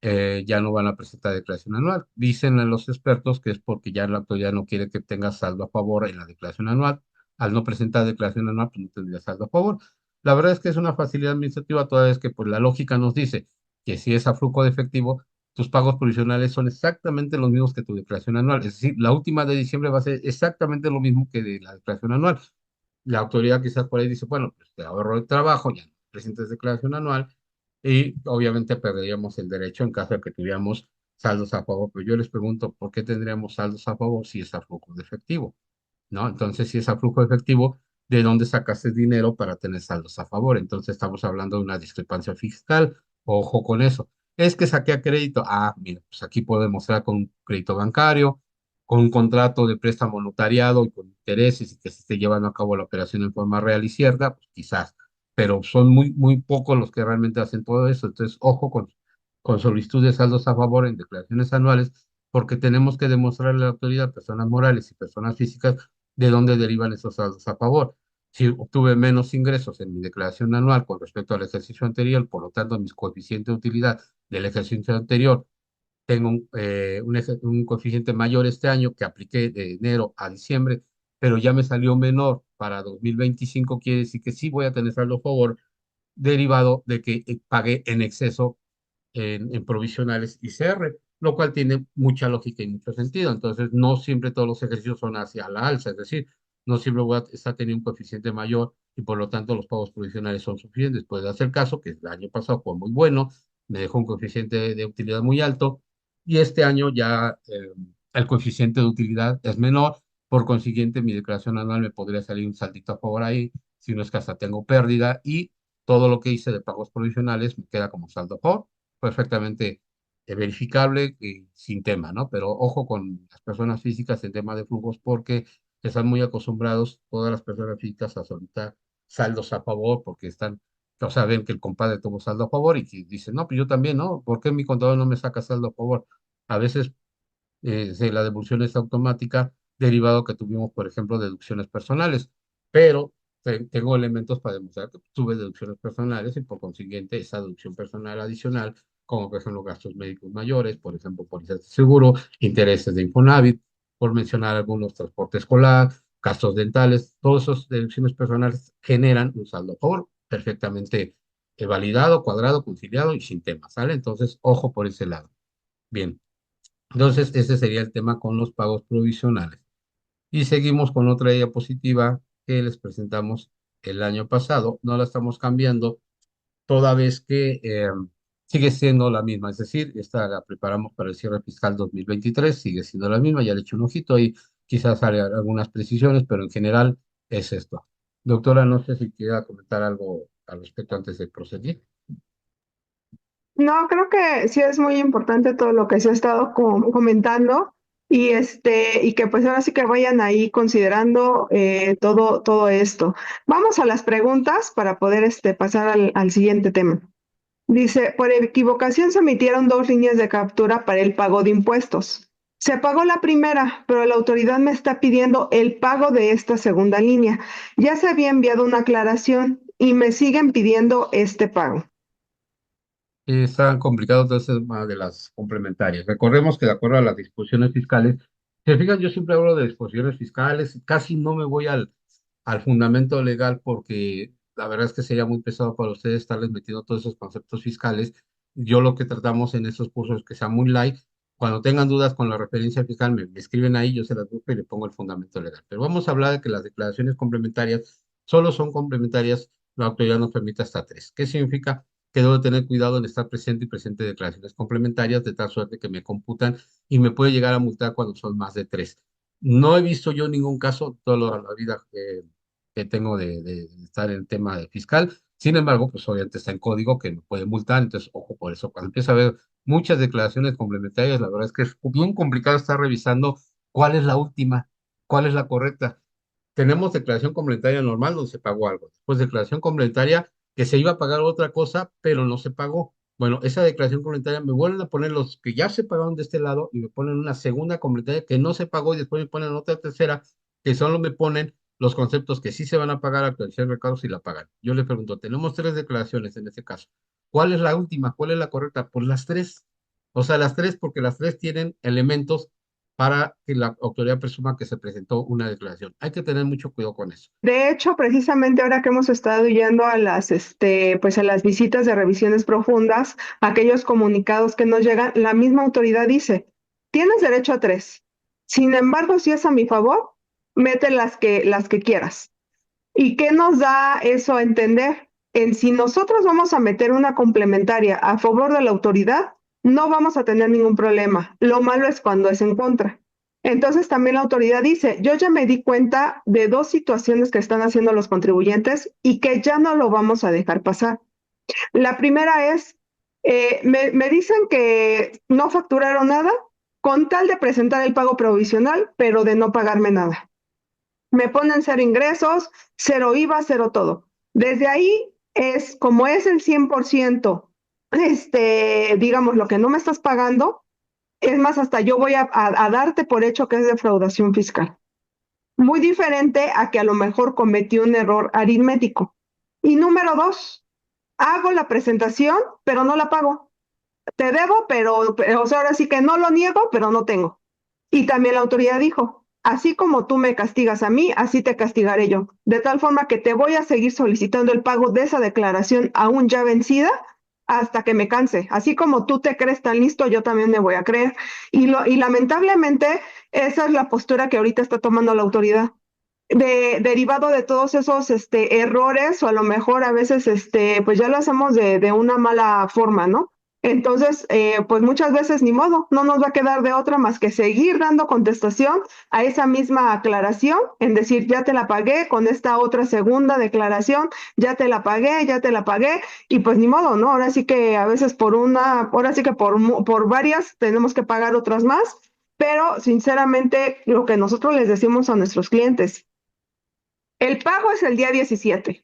ya no van a presentar declaración anual. Dicen los expertos que es porque ya la autoridad no quiere que tenga saldo a favor en la declaración anual. Al no presentar declaración anual, pues no tendría saldo a favor. La verdad es que es una facilidad administrativa, toda vez que pues, la lógica nos dice que si es a flujo de efectivo, tus pagos provisionales son exactamente los mismos que tu declaración anual. Es decir, la última de diciembre va a ser exactamente lo mismo que de la declaración anual. La autoridad quizás por ahí dice, bueno, pues te ahorro el trabajo, ya no presentes declaración anual y obviamente perderíamos el derecho en caso de que tuviéramos saldos a favor. Pero yo les pregunto, ¿por qué tendríamos saldos a favor si es a flujo de efectivo? ¿No? Entonces, si es a flujo efectivo, ¿de dónde sacaste dinero para tener saldos a favor? Entonces, estamos hablando de una discrepancia fiscal. Ojo con eso. Es que saqué a crédito. Ah, mira, pues aquí puedo demostrar con un crédito bancario, con un contrato de préstamo notariado y con intereses y que se esté llevando a cabo la operación en forma real y cierta, pues quizás. Pero son muy, muy pocos los que realmente hacen todo eso. Entonces, ojo con solicitud de saldos a favor en declaraciones anuales, porque tenemos que demostrarle a la autoridad, personas morales y personas físicas, de dónde derivan esos saldos a favor. Si obtuve menos ingresos en mi declaración anual con respecto al ejercicio anterior, por lo tanto, mis coeficientes de utilidad del ejercicio anterior, tengo un coeficiente mayor este año que apliqué de enero a diciembre, pero ya me salió menor para 2025, quiere decir que sí voy a tener saldo a favor derivado de que pagué en exceso en provisionales ICR, lo cual tiene mucha lógica y mucho sentido. Entonces, no siempre todos los ejercicios son hacia la alza, es decir, no siempre voy a estar teniendo un coeficiente mayor y por lo tanto los pagos provisionales son suficientes. Puede hacer caso que el año pasado fue muy bueno, me dejó un coeficiente de utilidad muy alto y este año ya el coeficiente de utilidad es menor, por consiguiente mi declaración anual me podría salir un saldito a favor ahí, si no es que hasta tengo pérdida y todo lo que hice de pagos provisionales me queda como saldo a favor perfectamente verificable y sin tema, ¿no? Pero ojo con las personas físicas en tema de flujos porque están muy acostumbrados todas las personas físicas a solicitar saldos a favor porque están, o sea, ven que el compadre tuvo saldo a favor y que dicen, no, pues yo también, ¿no? ¿Por qué mi contador no me saca saldo a favor? A veces la devolución es automática, derivado que tuvimos, por ejemplo, deducciones personales, pero tengo elementos para demostrar que tuve deducciones personales y por consiguiente esa deducción personal adicional, como por ejemplo gastos médicos mayores, por ejemplo, pólizas de seguro, intereses de Infonavit, por mencionar algunos, transporte escolar, gastos dentales, todas esas deducciones personales generan un saldo a favor perfectamente validado, cuadrado, conciliado y sin tema, ¿sale? Entonces, ojo por ese lado. Bien. Entonces, ese sería el tema con los pagos provisionales. Y seguimos con otra diapositiva que les presentamos el año pasado. No la estamos cambiando, toda vez que sigue siendo la misma. Es decir, esta la preparamos para el cierre fiscal 2023, sigue siendo la misma. Ya le eché un ojito y quizás haré algunas precisiones, pero en general es esto. Doctora, no sé si quiera comentar algo al respecto antes de proseguir. No, creo que sí es muy importante todo lo que se ha estado comentando y que pues ahora sí que vayan ahí considerando todo esto. Vamos a las preguntas para poder pasar al siguiente tema. Dice, por equivocación se emitieron dos líneas de captura para el pago de impuestos. Se pagó la primera, pero la autoridad me está pidiendo el pago de esta segunda línea. Ya se había enviado una aclaración y me siguen pidiendo este pago. Están complicados todo ese tema de las complementarias. Recordemos que de acuerdo a las disposiciones fiscales, si se fijan, yo siempre hablo de disposiciones fiscales, casi no me voy al fundamento legal porque la verdad es que sería muy pesado para ustedes estarles metiendo todos esos conceptos fiscales. Yo lo que tratamos en estos cursos es que sea muy light. Cuando tengan dudas con la referencia fiscal, me escriben ahí, yo se las busco y le pongo el fundamento legal. Pero vamos a hablar de que las declaraciones complementarias solo son complementarias, la autoridad nos permite hasta tres. ¿Qué significa? Que debo tener cuidado en estar presente y presente declaraciones complementarias de tal suerte que me computan y me puede llegar a multar cuando son más de tres. No he visto yo ningún caso toda la vida que tengo de estar en el tema de fiscal. Sin embargo, pues obviamente está en código que me puede multar, entonces ojo por eso. Cuando empieza a haber muchas declaraciones complementarias, la verdad es que es bien complicado estar revisando cuál es la última, cuál es la correcta. Tenemos declaración complementaria normal donde se pagó algo. Después declaración complementaria que se iba a pagar otra cosa, pero no se pagó. Bueno, esa declaración complementaria me vuelven a poner los que ya se pagaron de este lado y me ponen una segunda complementaria que no se pagó y después me ponen otra tercera que solo me ponen los conceptos que sí se van a pagar, actualización de recargos y la pagan. Yo le pregunto, tenemos tres declaraciones en este caso. ¿Cuál es la última? ¿Cuál es la correcta? Pues las tres. O sea, las tres porque las tres tienen elementos para que la autoridad presuma que se presentó una declaración. Hay que tener mucho cuidado con eso. De hecho, precisamente ahora que hemos estado yendo a pues a las visitas de revisiones profundas, aquellos comunicados que nos llegan, la misma autoridad dice, tienes derecho a tres. Sin embargo, si es a mi favor, mete las que quieras. ¿Y qué nos da eso a entender? En si nosotros vamos a meter una complementaria a favor de la autoridad, no vamos a tener ningún problema. Lo malo es cuando es en contra. Entonces también la autoridad dice, yo ya me di cuenta de dos situaciones que están haciendo los contribuyentes y que ya no lo vamos a dejar pasar. La primera es, me dicen que no facturaron nada con tal de presentar el pago provisional, pero de no pagarme nada. Me ponen cero ingresos, cero IVA, cero todo. Desde ahí es como es el 100%, digamos, lo que no me estás pagando, es más, hasta yo voy a darte por hecho que es defraudación fiscal. Muy diferente a que a lo mejor cometí un error aritmético. Y número dos, hago la presentación, pero no la pago. Te debo, o sea, ahora sí que no lo niego, pero no tengo. Y también la autoridad dijo, así como tú me castigas a mí, así te castigaré yo. De tal forma que te voy a seguir solicitando el pago de esa declaración aún ya vencida hasta que me canse. Así como tú te crees tan listo, yo también me voy a creer. Y lamentablemente esa es la postura que ahorita está tomando la autoridad. Derivado de todos esos errores o a lo mejor a veces pues ya lo hacemos de una mala forma, ¿no? Entonces, pues muchas veces ni modo, no nos va a quedar de otra más que seguir dando contestación a esa misma aclaración, en decir, ya te la pagué con esta otra segunda declaración, ya te la pagué, y pues ni modo, ¿no? Ahora sí que a veces ahora sí que por varias tenemos que pagar otras más, pero sinceramente lo que nosotros les decimos a nuestros clientes, el pago es el día 17.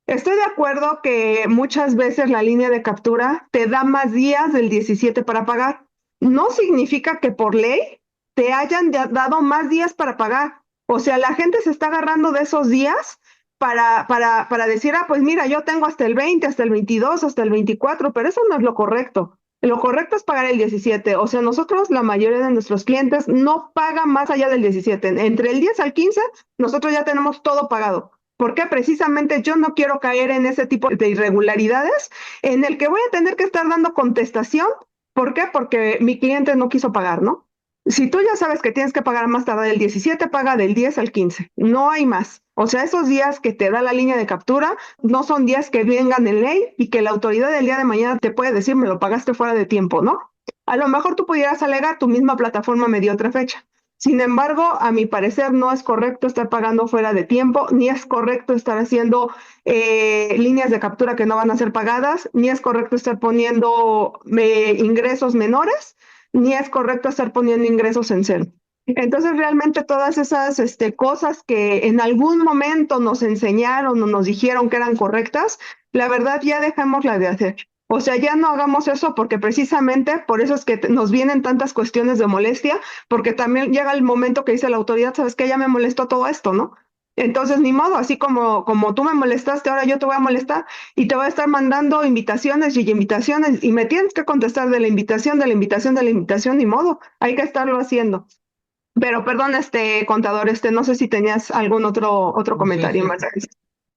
Estoy de acuerdo que muchas veces la línea de captura te da más días del 17 para pagar. No significa que por ley te hayan dado más días para pagar. O sea, la gente se está agarrando de esos días para decir, ah, pues mira, yo tengo hasta el 20, hasta el 22, hasta el 24, pero eso no es lo correcto. Lo correcto es pagar el 17. O sea, nosotros, la mayoría de nuestros clientes, no pagan más allá del 17. Entre el 10 al 15, nosotros ya tenemos todo pagado. Porque precisamente yo no quiero caer en ese tipo de irregularidades en el que voy a tener que estar dando contestación. ¿Por qué? Porque mi cliente no quiso pagar, ¿no? Si tú ya sabes que tienes que pagar más tarde del 17, paga del 10 al 15. No hay más. O sea, esos días que te da la línea de captura no son días que vengan en ley y que la autoridad del día de mañana te puede decir, me lo pagaste fuera de tiempo, ¿no? A lo mejor tú pudieras alegar, tu misma plataforma me dio otra fecha. Sin embargo, a mi parecer no es correcto estar pagando fuera de tiempo, ni es correcto estar haciendo líneas de captura que no van a ser pagadas, ni es correcto estar poniendo ingresos menores, ni es correcto estar poniendo ingresos en cero. Entonces, realmente todas esas cosas que en algún momento nos enseñaron o nos dijeron que eran correctas, la verdad ya dejémosla de hacer. O sea, ya no hagamos eso porque precisamente por eso es que nos vienen tantas cuestiones de molestia, porque también llega el momento que dice la autoridad, sabes que ya me molestó todo esto, ¿no? Entonces, ni modo, así como tú me molestaste, ahora yo te voy a molestar y te voy a estar mandando invitaciones y invitaciones y me tienes que contestar de la invitación, de la invitación, de la invitación, ni modo, hay que estarlo haciendo. Pero perdón, contador, no sé si tenías algún otro Sí, comentario sí. más.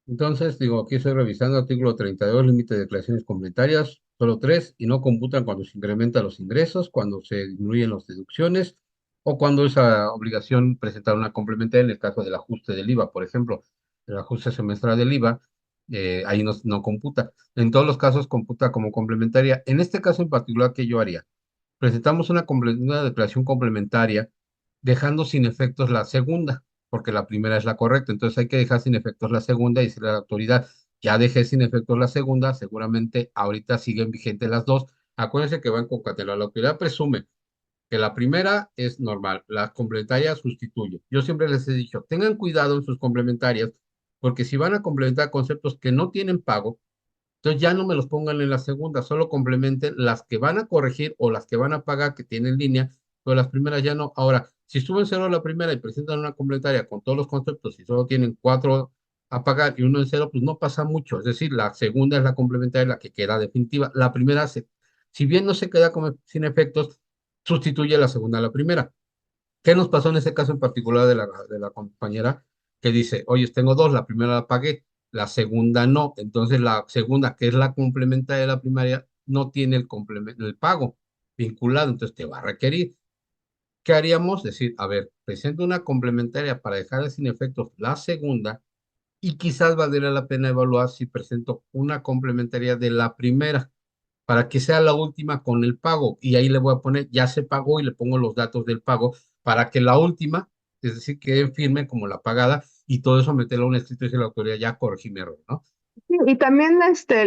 Entonces, digo, aquí estoy revisando artículo 32, límite de declaraciones complementarias, solo tres, y no computan cuando se incrementan los ingresos, cuando se disminuyen las deducciones, o cuando esa obligación presentar una complementaria en el caso del ajuste del IVA, por ejemplo, el ajuste semestral del IVA, ahí no computa. En todos los casos computa como complementaria. En este caso en particular, ¿qué yo haría? Presentamos una declaración complementaria dejando sin efectos la segunda, porque la primera es la correcta. Entonces hay que dejar sin efectos la segunda y decirle a la autoridad, ya dejé sin efectos la segunda, seguramente ahorita siguen vigentes las dos. Acuérdense que van concatenadas. La autoridad presume que la primera es normal, la complementaria sustituye. Yo siempre les he dicho, tengan cuidado en sus complementarias, porque si van a complementar conceptos que no tienen pago, entonces ya no me los pongan en la segunda, solo complementen las que van a corregir o las que van a pagar que tienen línea, pero las primeras ya no. Ahora, si suben cero la primera y presentan una complementaria con todos los conceptos y solo tienen cuatro a pagar y uno en cero, pues no pasa mucho. Es decir, la segunda es la complementaria, la que queda definitiva. La primera, si bien no se queda como, sin efectos, sustituye la segunda a la primera. ¿Qué nos pasó en ese caso en particular de la compañera que dice, oye, tengo dos, la primera la pagué, la segunda no, entonces la segunda, que es la complementaria de la primaria, no tiene el pago vinculado, entonces te va a requerir. ¿Qué haríamos? Decir, a ver, presento una complementaria para dejar sin efectos la segunda y quizás valdría la pena evaluar si presento una complementaria de la primera para que sea la última con el pago. Y ahí le voy a poner, ya se pagó y le pongo los datos del pago para que la última, es decir, quede firme como la pagada y todo eso meterlo a un escrito y decir a la autoridad, ya corregí mi error, ¿no? Y también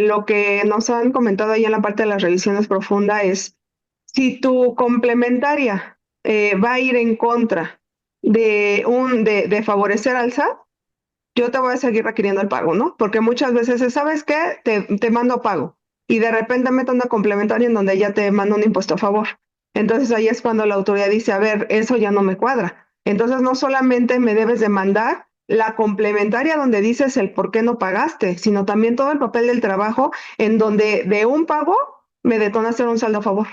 lo que nos han comentado ahí en la parte de las revisiones profundas es si tu complementaria va a ir en contra de favorecer al SAT, yo te voy a seguir requiriendo el pago, ¿no? Porque muchas veces, ¿sabes qué? Te mando pago y de repente meto una complementaria en donde ya te mando un impuesto a favor. Entonces ahí es cuando la autoridad dice, a ver, eso ya no me cuadra. Entonces no solamente me debes de mandar la complementaria donde dices el por qué no pagaste, sino también todo el papel del trabajo en donde de un pago me detonaste un saldo a favor,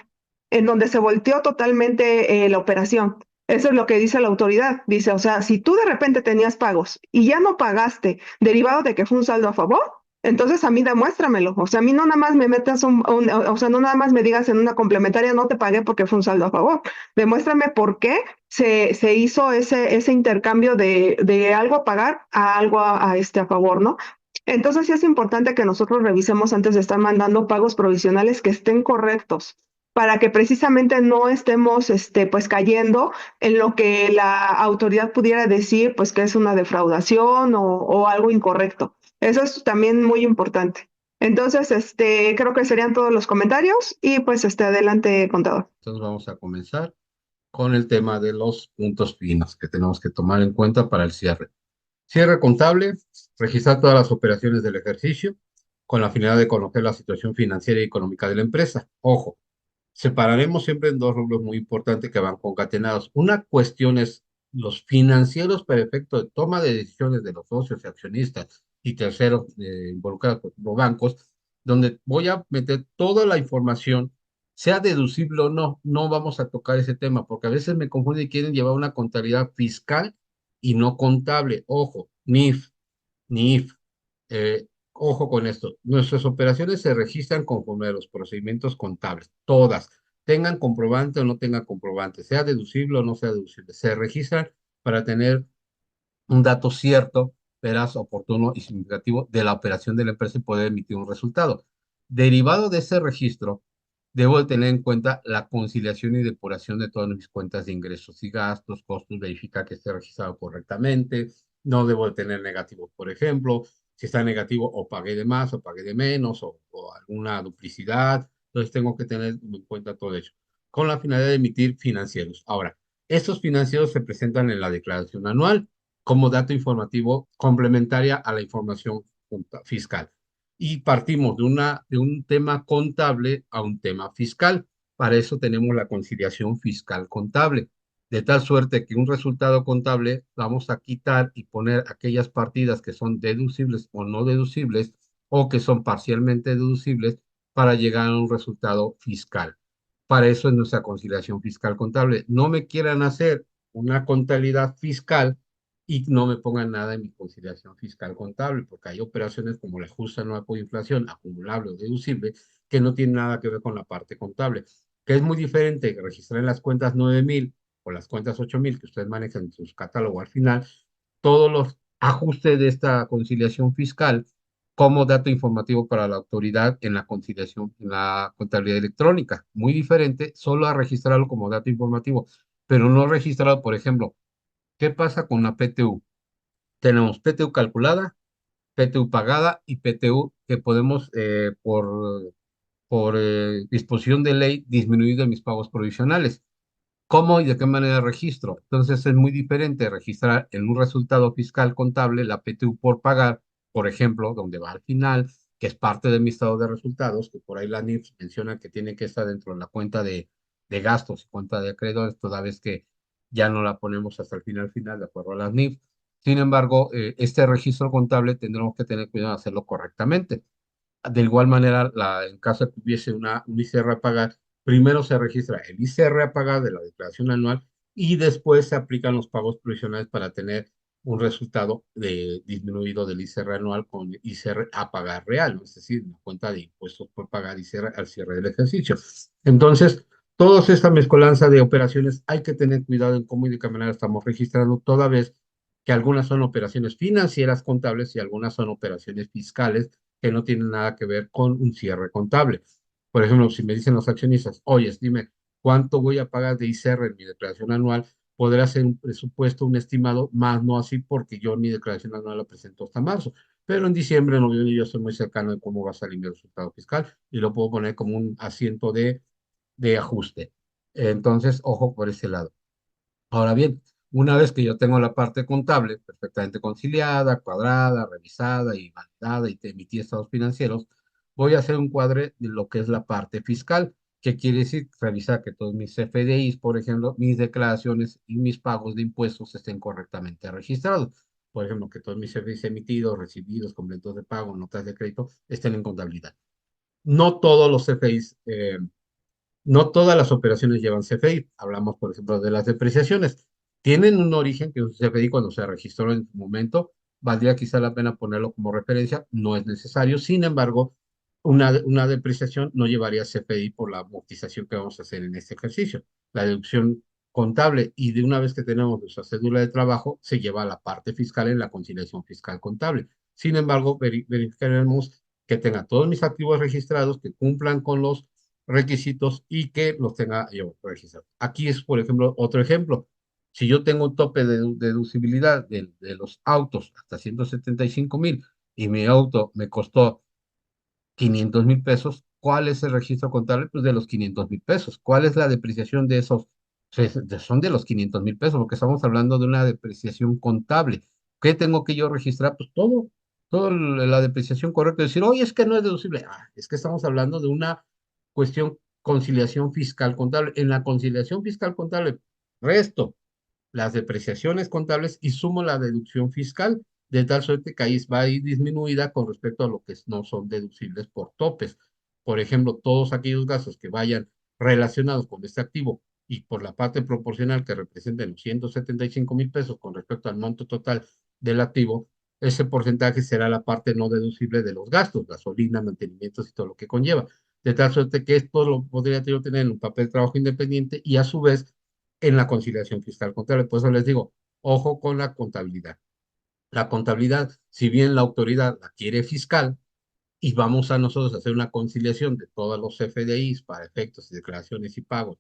en donde se volteó totalmente la operación. Eso es lo que dice la autoridad. Dice, o sea, si tú de repente tenías pagos y ya no pagaste derivado de que fue un saldo a favor, entonces a mí demuéstramelo. O sea, a mí no nada más me metas o sea, no nada más me digas en una complementaria, no te pagué porque fue un saldo a favor. Demuéstrame por qué se hizo ese intercambio de algo a pagar a algo a favor, ¿no? Entonces sí es importante que nosotros revisemos antes de estar mandando pagos provisionales que estén correctos para que precisamente no estemos pues cayendo en lo que la autoridad pudiera decir pues que es una defraudación o algo incorrecto. Eso es también muy importante. Entonces, creo que serían todos los comentarios y pues adelante, contador. Entonces vamos a comenzar con el tema de los puntos finos que tenemos que tomar en cuenta para el cierre. Cierre contable, registrar todas las operaciones del ejercicio con la finalidad de conocer la situación financiera y económica de la empresa. Ojo, separaremos siempre en dos rubros muy importantes que van concatenados. Una cuestión es los financieros para efecto de toma de decisiones de los socios y accionistas y terceros involucrados, por ejemplo, bancos, donde voy a meter toda la información, sea deducible o no, no vamos a tocar ese tema, porque a veces me confunden y quieren llevar una contabilidad fiscal y no contable. Ojo, NIF, ojo con esto, nuestras operaciones se registran conforme a los procedimientos contables, todas, tengan comprobante o no tengan comprobante, sea deducible o no sea deducible, se registran para tener un dato cierto, veraz, oportuno y significativo de la operación de la empresa y poder emitir un resultado. Derivado de ese registro, debo de tener en cuenta la conciliación y depuración de todas mis cuentas de ingresos y gastos, costos, verificar que esté registrado correctamente, no debo de tener negativos, por ejemplo, si está negativo o pagué de más o pagué de menos o alguna duplicidad, entonces tengo que tener en cuenta todo eso, con la finalidad de emitir financieros. Ahora, estos financieros se presentan en la declaración anual como dato informativo complementaria a la información fiscal y partimos de un tema contable a un tema fiscal. Para eso tenemos la conciliación fiscal contable, de tal suerte que un resultado contable vamos a quitar y poner aquellas partidas que son deducibles o no deducibles o que son parcialmente deducibles para llegar a un resultado fiscal. Para eso es nuestra conciliación fiscal contable. No me quieran hacer una contabilidad fiscal y no me pongan nada en mi conciliación fiscal contable, porque hay operaciones como el ajuste anual por inflación, acumulable o deducible, que no tienen nada que ver con la parte contable, que es muy diferente registrar en las cuentas 9,000 o las cuentas 8,000 que ustedes manejan en sus catálogos al final, todos los ajustes de esta conciliación fiscal como dato informativo para la autoridad en la conciliación, en la contabilidad electrónica. Muy diferente, solo a registrarlo como dato informativo, pero no registrado, por ejemplo, ¿qué pasa con la PTU? Tenemos PTU calculada, PTU pagada y PTU que podemos, por disposición de ley, disminuir de mis pagos provisionales. ¿Cómo y de qué manera registro? Entonces es muy diferente registrar en un resultado fiscal contable la PTU por pagar, por ejemplo, donde va al final, que es parte de mi estado de resultados, que por ahí la NIF menciona que tiene que estar dentro de la cuenta de gastos y cuenta de acreedores, toda vez que ya no la ponemos hasta el final, de acuerdo a las NIF. Sin embargo, este registro contable tendremos que tener cuidado de hacerlo correctamente. De igual manera, en caso de que hubiese un ICR a pagar, primero se registra el ICR a pagar de la declaración anual y después se aplican los pagos provisionales para tener un resultado disminuido del ICR anual con ICR a pagar real, ¿no? Es decir, una cuenta de impuestos por pagar ICR al cierre del ejercicio. Entonces, toda esta mezcolanza de operaciones hay que tener cuidado en cómo y de qué manera estamos registrando, toda vez que algunas son operaciones financieras contables y algunas son operaciones fiscales que no tienen nada que ver con un cierre contable. Por ejemplo, si me dicen los accionistas, oye, dime, ¿cuánto voy a pagar de ICR en mi declaración anual? Podré hacer un presupuesto, un estimado, más no así porque yo mi declaración anual la presento hasta marzo. Pero en diciembre, noviembre, yo estoy muy cercano de cómo va a salir mi resultado fiscal y lo puedo poner como un asiento de ajuste. Entonces, ojo por ese lado. Ahora bien, una vez que yo tengo la parte contable perfectamente conciliada, cuadrada, revisada y validada y te emití estados financieros, voy a hacer un cuadre de lo que es la parte fiscal. ¿Qué quiere decir? Revisar que todos mis CFDIs, por ejemplo, mis declaraciones y mis pagos de impuestos estén correctamente registrados. Por ejemplo, que todos mis CFDIs emitidos, recibidos, completos de pago, notas de crédito, estén en contabilidad. No todos los CFDIs no todas las operaciones llevan CFDI. Hablamos, por ejemplo, de las depreciaciones. Tienen un origen que es un CFDI cuando se registró en su momento. Valdría quizá la pena ponerlo como referencia. No es necesario. Sin embargo, una depreciación no llevaría CFDI por la amortización que vamos a hacer en este ejercicio. La deducción contable y de una vez que tenemos nuestra cédula de trabajo, se lleva a la parte fiscal en la conciliación fiscal contable. Sin embargo, verificaremos que tenga todos mis activos registrados, que cumplan con los requisitos y que los tenga yo registrados. Aquí es, por ejemplo, otro ejemplo. Si yo tengo un tope de deducibilidad de los autos hasta 175,000 y mi auto me costó 500,000 pesos, ¿cuál es el registro contable? Pues de los 500,000 pesos. ¿Cuál es la depreciación de esos? Son de los 500,000 pesos, porque estamos hablando de una depreciación contable. ¿Qué tengo que yo registrar? Pues todo, toda la depreciación correcta. Decir, oye, es que no es deducible. Ah, es que estamos hablando de una cuestión conciliación fiscal contable. En la conciliación fiscal contable, resto las depreciaciones contables y sumo la deducción fiscal, de tal suerte que ahí va a ir disminuida con respecto a lo que no son deducibles por topes. Por ejemplo, todos aquellos gastos que vayan relacionados con este activo y por la parte proporcional que representen los 175,000 pesos con respecto al monto total del activo, ese porcentaje será la parte no deducible de los gastos, gasolina, mantenimientos y todo lo que conlleva. De tal suerte que esto lo podría yo tener en un papel de trabajo independiente y a su vez en la conciliación fiscal contable. Por eso les digo, ojo con la contabilidad. La contabilidad, si bien la autoridad la quiere fiscal y vamos a nosotros a hacer una conciliación de todos los CFDIs para efectos de declaraciones y pagos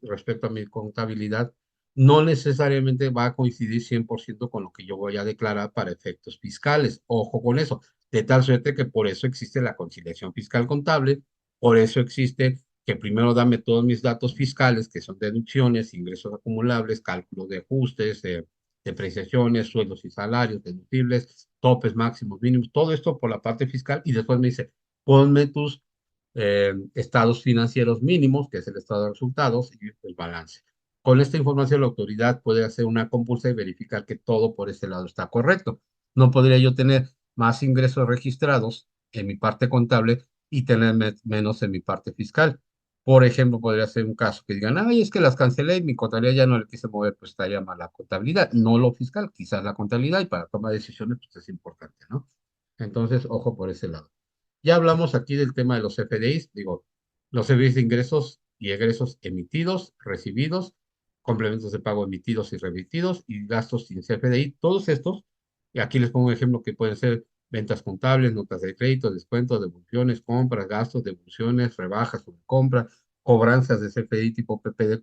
respecto a mi contabilidad, no necesariamente va a coincidir 100% con lo que yo voy a declarar para efectos fiscales. Ojo con eso, de tal suerte que por eso existe la conciliación fiscal contable, por eso existe que primero dame todos mis datos fiscales, que son deducciones, ingresos acumulables, cálculos de ajustes, depreciaciones, sueldos y salarios, deducibles, topes máximos, mínimos, todo esto por la parte fiscal y después me dice, ponme tus estados financieros mínimos, que es el estado de resultados y el balance. Con esta información la autoridad puede hacer una compulsa y verificar que todo por ese lado está correcto. No podría yo tener más ingresos registrados en mi parte contable y tener menos en mi parte fiscal. Por ejemplo, podría ser un caso que digan, ay, es que las cancelé y mi contabilidad ya no le quise mover, pues estaría mal la contabilidad, no lo fiscal, quizás la contabilidad y para tomar decisiones, pues es importante, ¿no? Entonces, ojo por ese lado. Ya hablamos aquí del tema de los FDIs, digo, los FDIs de ingresos y egresos emitidos, recibidos, complementos de pago emitidos y remitidos y gastos sin CFDI, todos estos, y aquí les pongo un ejemplo que pueden ser ventas contables, notas de crédito, descuentos, devoluciones, compras, gastos, devoluciones, rebajas sobre compra, cobranzas de CFDI tipo PPD,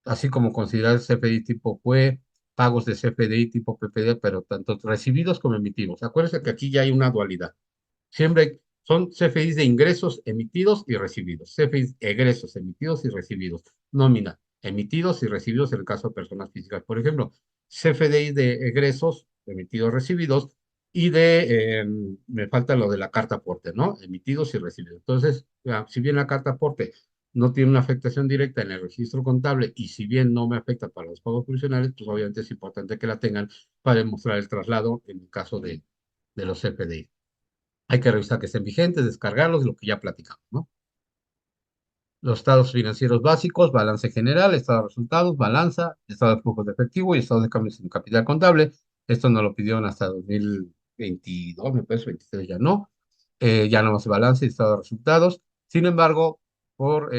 así como considerar CFDI tipo FUE, pagos de CFDI tipo PPD, pero tanto recibidos como emitidos. Acuérdense que aquí ya hay una dualidad. Siempre son CFDIs de ingresos emitidos y recibidos. CFDIs egresos emitidos y recibidos. Nómina, emitidos y recibidos en el caso de personas físicas. Por ejemplo, CFDI de egresos emitidos, recibidos y me falta lo de la carta aporte, ¿no? Emitidos y recibidos. Entonces, si bien la carta aporte no tiene una afectación directa en el registro contable y si bien no me afecta para los pagos provisionales, pues obviamente es importante que la tengan para demostrar el traslado en el caso de los CFDI. Hay que revisar que estén vigentes, descargarlos, lo que ya platicamos, ¿no? Los estados financieros básicos, balance general, estado de resultados, balanza, estado de flujos de efectivo y estado de cambios en capital contable. Esto nos lo pidieron hasta 2022, me parece, 23 ya no. Ya no más balance y estado de resultados. Sin embargo, por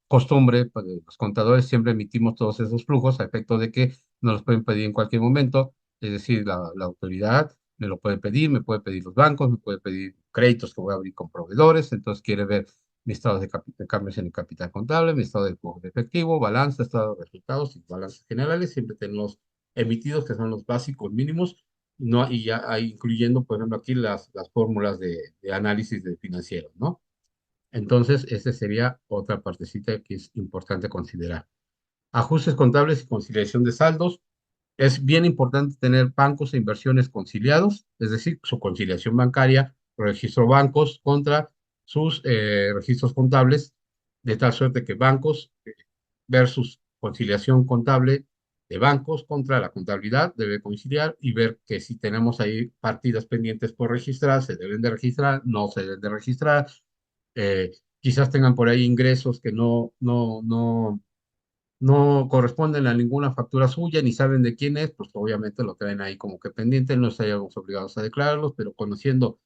costumbre, pues, los contadores siempre emitimos todos esos flujos a efecto de que nos los pueden pedir en cualquier momento. Es decir, la autoridad me lo puede pedir, me puede pedir los bancos, me puede pedir créditos que voy a abrir con proveedores. Entonces quiere ver mi estado de cambios en el capital contable, mi estado de flujo de efectivo, balance, estado de resultados y balances generales. Siempre tenemos emitidos que son los básicos mínimos, no, y ya ahí incluyendo, por ejemplo, aquí las fórmulas de análisis de financieros, ¿no? Entonces, esa sería otra partecita que es importante considerar. Ajustes contables y conciliación de saldos. Es bien importante tener bancos e inversiones conciliados, es decir, su conciliación bancaria, registro bancos contra sus registros contables, de tal suerte que bancos versus conciliación contable de bancos contra la contabilidad debe conciliar y ver que si tenemos ahí partidas pendientes por registrar, se deben de registrar, no se deben de registrar, eh, quizás tengan por ahí ingresos que no corresponden a ninguna factura suya ni saben de quién es, pues obviamente lo traen ahí como que pendiente, no estaríamos obligados a declararlos, pero conociendo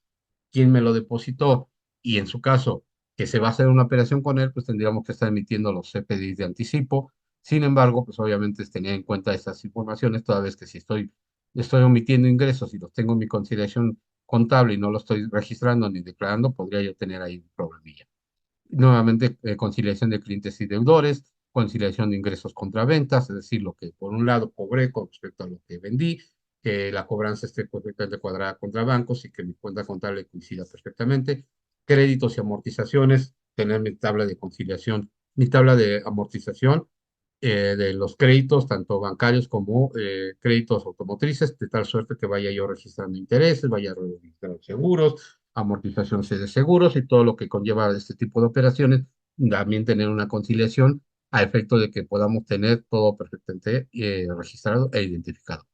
quién me lo depositó y en su caso que se va a hacer una operación con él, pues tendríamos que estar emitiendo los CPDs de anticipo. Sin embargo, pues obviamente es tener en cuenta estas informaciones, toda vez que si estoy omitiendo ingresos y los tengo en mi conciliación contable y no lo estoy registrando ni declarando, podría yo tener ahí un problemilla. Nuevamente, conciliación de clientes y deudores, conciliación de ingresos contra ventas, es decir, lo que por un lado cobré con respecto a lo que vendí, que la cobranza esté perfectamente cuadrada contra bancos y que mi cuenta contable coincida perfectamente. Créditos y amortizaciones, tener mi tabla de conciliación, mi tabla de amortización de los créditos, tanto bancarios como créditos automotrices, de tal suerte que vaya yo registrando intereses, vaya registrando seguros, amortizaciones de seguros y todo lo que conlleva este tipo de operaciones, también tener una conciliación a efecto de que podamos tener todo perfectamente registrado e identificado.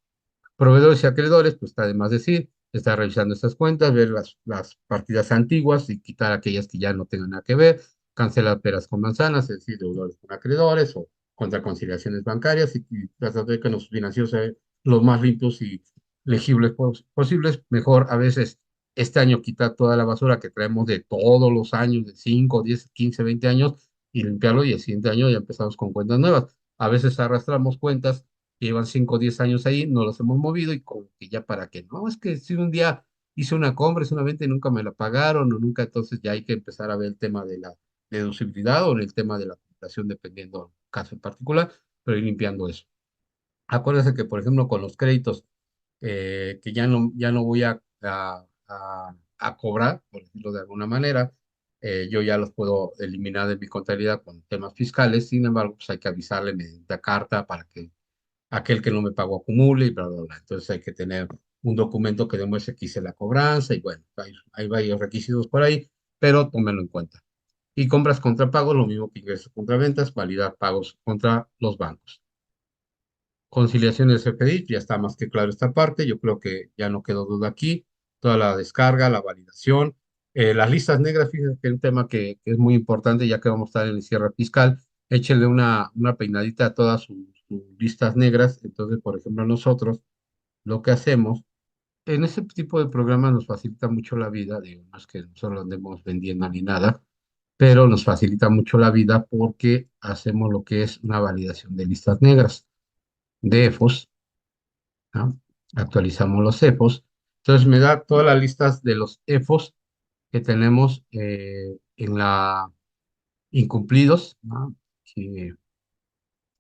Proveedores y acreedores, pues está de más decir, está revisando estas cuentas, ver las partidas antiguas y quitar aquellas que ya no tengan nada que ver, cancelar peras con manzanas, es decir, deudores con acreedores o contra conciliaciones bancarias y tratar de que los financieros sean los más limpios y legibles posibles. Mejor a veces este año quitar toda la basura que traemos de todos los años, de 5, 10, 15, 20 años, y limpiarlo y el siguiente año ya empezamos con cuentas nuevas. A veces arrastramos cuentas que llevan 5 o 10 años ahí, no los hemos movido y como que ya para qué, no, es que si un día hice una compra, hice una venta y nunca me la pagaron o nunca, entonces ya hay que empezar a ver el tema de la deducibilidad o en el tema de la acumulación dependiendo del caso en particular, pero ir limpiando eso. Acuérdense que, por ejemplo, con los créditos que ya no voy a cobrar, por decirlo de alguna manera, yo ya los puedo eliminar de mi contabilidad con temas fiscales, sin embargo, pues hay que avisarle mediante carta para que aquel que no me pagó acumule y bla, bla, bla. Entonces hay que tener un documento que demuestre que hice la cobranza y bueno, hay varios requisitos por ahí, pero tómenlo en cuenta. Y compras contra pagos, lo mismo que ingresos contra ventas, validar pagos contra los bancos. Conciliación del CFDI, ya está más que claro esta parte, yo creo que ya no quedó duda aquí, toda la descarga, la validación, las listas negras, fíjense que es un tema que es muy importante, ya que vamos a estar en el cierre fiscal, échenle una peinadita a todas sus listas negras, entonces, por ejemplo, nosotros lo que hacemos, en ese tipo de programas nos facilita mucho la vida, digo, no es que nosotros lo andemos vendiendo ni nada, pero nos facilita mucho la vida porque hacemos lo que es una validación de listas negras de EFOS, ¿no? Actualizamos los EFOS. Entonces me da todas las listas de los EFOS que tenemos en la incumplidos, ¿no? Que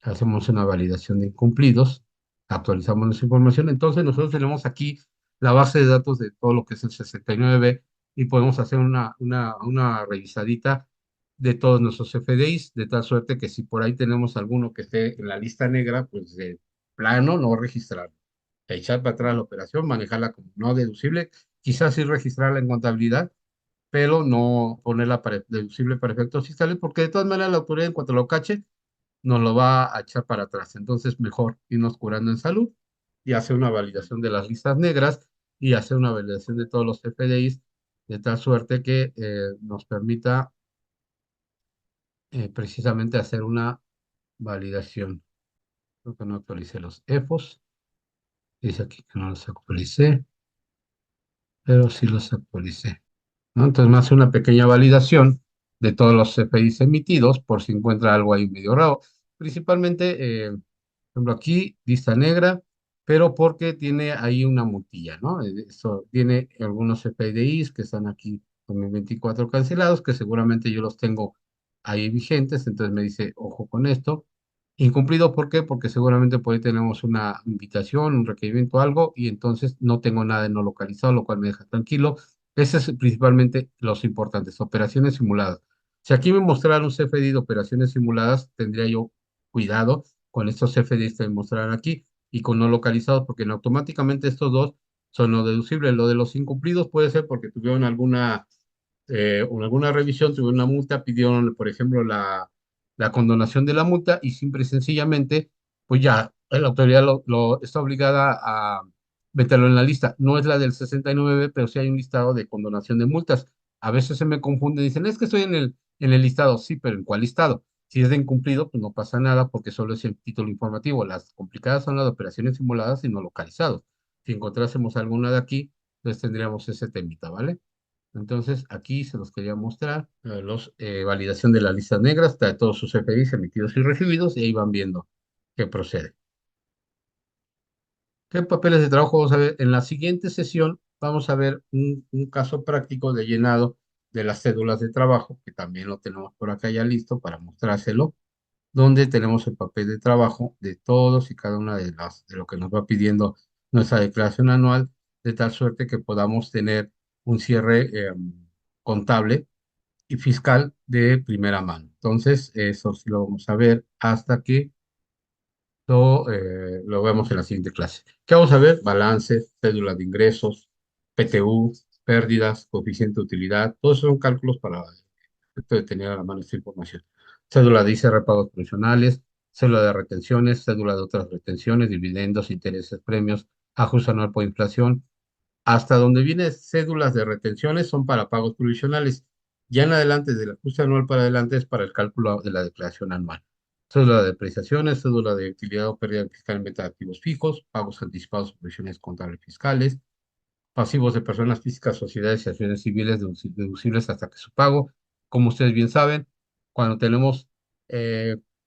hacemos una validación de incumplidos, actualizamos nuestra información. Entonces nosotros tenemos aquí la base de datos de todo lo que es el 69 y podemos hacer una revisadita de todos nuestros FDIs, de tal suerte que si por ahí tenemos alguno que esté en la lista negra, pues de plano no registrar, echar para atrás la operación, manejarla como no deducible, quizás sí registrarla en contabilidad, pero no ponerla para deducible para efectos fiscales, porque de todas maneras la autoridad en cuanto lo cache, nos lo va a echar para atrás. Entonces, mejor irnos curando en salud y hacer una validación de las listas negras y hacer una validación de todos los FDIs, de tal suerte que nos permita precisamente hacer una validación. Creo que no actualicé los EFOS. Dice aquí que no los actualicé, pero sí los actualicé, ¿no? Entonces me hace una pequeña validación de todos los CFDIs emitidos por si encuentra algo ahí medio raro. Principalmente, por ejemplo, aquí, lista negra, pero porque tiene ahí una multilla, ¿no? Eso tiene algunos CFDIs que están aquí 2024 cancelados, que seguramente yo los tengo ahí vigentes, entonces me dice, ojo con esto. Incumplido, ¿por qué? Porque seguramente por ahí tenemos una invitación, un requerimiento, algo, y entonces no tengo nada de no localizado, lo cual me deja tranquilo. Ese es principalmente los importantes, operaciones simuladas. Si aquí me mostraran un CFDI de operaciones simuladas, tendría yo cuidado con estos CFDIs que me mostrarán aquí y con no localizados, porque no, automáticamente estos dos son no deducibles. Lo de los incumplidos puede ser porque tuvieron alguna revisión, tuvieron una multa, pidieron, por ejemplo, la condonación de la multa y simple y sencillamente, pues ya, la autoridad está obligada a meterlo en la lista. No es la del 69, pero sí hay un listado de condonación de multas. A veces se me confunde, dicen, es que estoy en el listado. Sí, pero ¿en cuál listado? Si es de incumplido, pues no pasa nada porque solo es el título informativo. Las complicadas son las de operaciones simuladas y no localizados. Si encontrásemos alguna de aquí, entonces tendríamos ese temita, ¿vale? Entonces, aquí se los quería mostrar, validación de las listas negras, de todos sus FDIs emitidos y recibidos, y ahí van viendo qué procede. ¿Qué papeles de trabajo vamos a ver? En la siguiente sesión vamos a ver un caso práctico de llenado de las cédulas de trabajo, que también lo tenemos por acá ya listo para mostrárselo, donde tenemos el papel de trabajo de todos y cada una de lo que nos va pidiendo nuestra declaración anual, de tal suerte que podamos tener un cierre contable y fiscal de primera mano. Entonces, eso sí lo vamos a ver hasta que lo vemos en la siguiente clase. ¿Qué vamos a ver? Balance, cédula de ingresos, PTU, pérdidas, coeficiente de utilidad, todos son cálculos para efecto de tener a la mano esta información. Cédula de ICR, pagos provisionales, cédula de retenciones, cédula de otras retenciones, dividendos, intereses, premios, ajuste anual por inflación, hasta donde viene cédulas de retenciones son para pagos provisionales. Ya en adelante, del ajuste anual para adelante, es para el cálculo de la declaración anual. Cédula de depreciaciones, cédula de utilidad o pérdida fiscal en venta de activos fijos, pagos anticipados, provisiones contables fiscales, pasivos de personas físicas, sociedades y acciones civiles deducibles hasta que su pago. Como ustedes bien saben, cuando tenemos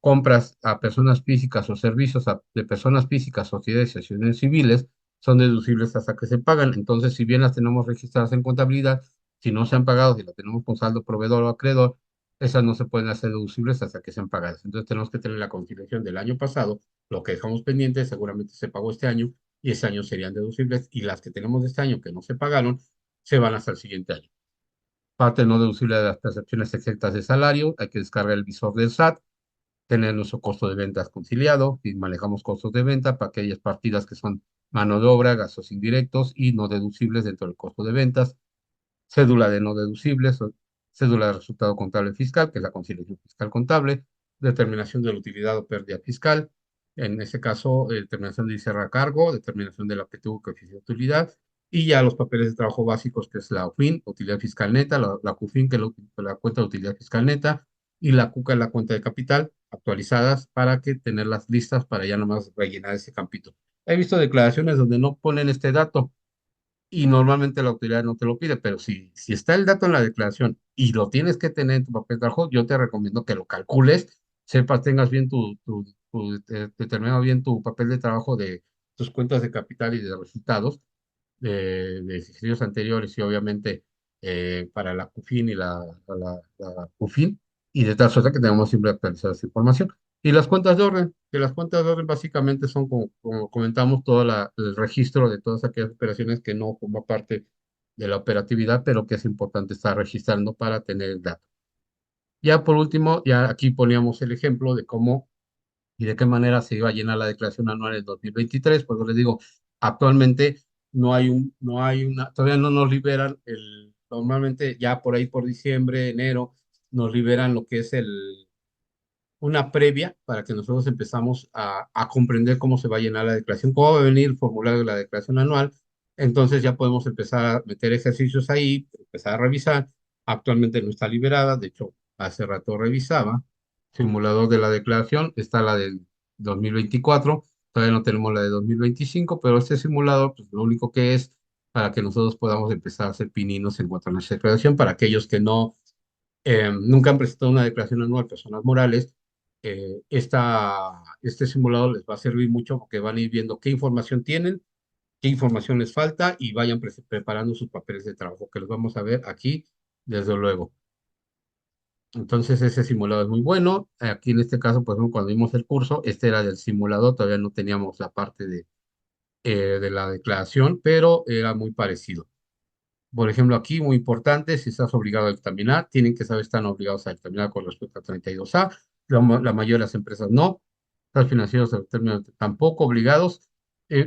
compras a personas físicas o servicios de personas físicas, sociedades y acciones civiles, son deducibles hasta que se pagan. Entonces, si bien las tenemos registradas en contabilidad, si no se han pagado, si las tenemos con saldo proveedor o acreedor, esas no se pueden hacer deducibles hasta que sean pagadas. Entonces, tenemos que tener la conciliación del año pasado, lo que dejamos pendiente, seguramente se pagó este año, y ese año serían deducibles, y las que tenemos de este año que no se pagaron, se van hasta el siguiente año. Parte no deducible de las percepciones exactas de salario, hay que descargar el visor del SAT, tener nuestro costo de ventas conciliado, y manejamos costos de venta para aquellas partidas que son mano de obra, gastos indirectos y no deducibles dentro del costo de ventas, cédula de no deducibles, cédula de resultado contable fiscal, que es la conciliación fiscal contable, determinación de la utilidad o pérdida fiscal, en este caso, determinación de ICR a cargo, determinación de la PTU, coeficiente de utilidad, y ya los papeles de trabajo básicos, que es la UFIN, utilidad fiscal neta, la CUFIN, que es la cuenta de utilidad fiscal neta, y la CUCA, la cuenta de capital, actualizadas para que tenerlas listas para ya nomás rellenar ese campito. He visto declaraciones donde no ponen este dato, y normalmente la autoridad no te lo pide, pero si está el dato en la declaración y lo tienes que tener en tu papel de trabajo, yo te recomiendo que lo calcules, sepas, tengas bien determinado bien tu papel de trabajo de tus cuentas de capital y de resultados de ejercicios anteriores y obviamente para la CUFIN y la CUFIN, y de tal suerte que tengamos siempre actualizada esa información. Y las cuentas de orden, que las cuentas de orden básicamente son, como comentamos, todo el registro de todas aquellas operaciones que no forman parte de la operatividad, pero que es importante estar registrando para tener el dato. Ya por último, ya aquí poníamos el ejemplo de cómo y de qué manera se iba a llenar la declaración anual en 2023, porque les digo, actualmente no hay una, todavía no nos liberan normalmente ya por ahí por diciembre, enero, nos liberan lo que es una previa para que nosotros empezamos a comprender cómo se va a llenar la declaración, cómo va a venir el formulario de la declaración anual. Entonces ya podemos empezar a meter ejercicios ahí, empezar a revisar. Actualmente no está liberada, de hecho, hace rato revisaba. Simulador de la declaración, está la del 2024, todavía no tenemos la de 2025, pero este simulador, pues lo único que es para que nosotros podamos empezar a hacer pininos en cuanto a nuestra declaración, para aquellos que no nunca han presentado una declaración anual, personas morales, este simulador les va a servir mucho porque van a ir viendo qué información tienen, qué información les falta y vayan preparando sus papeles de trabajo, que los vamos a ver aquí, desde luego. Entonces, ese simulador es muy bueno. Aquí en este caso, por ejemplo, cuando vimos el curso, este era del simulador, todavía no teníamos la parte de la declaración, pero era muy parecido. Por ejemplo, aquí, muy importante, si estás obligado a dictaminar, tienen que saber si están obligados a dictaminar con respecto a 32A. La mayoría de las empresas no. Las financieras tampoco obligados.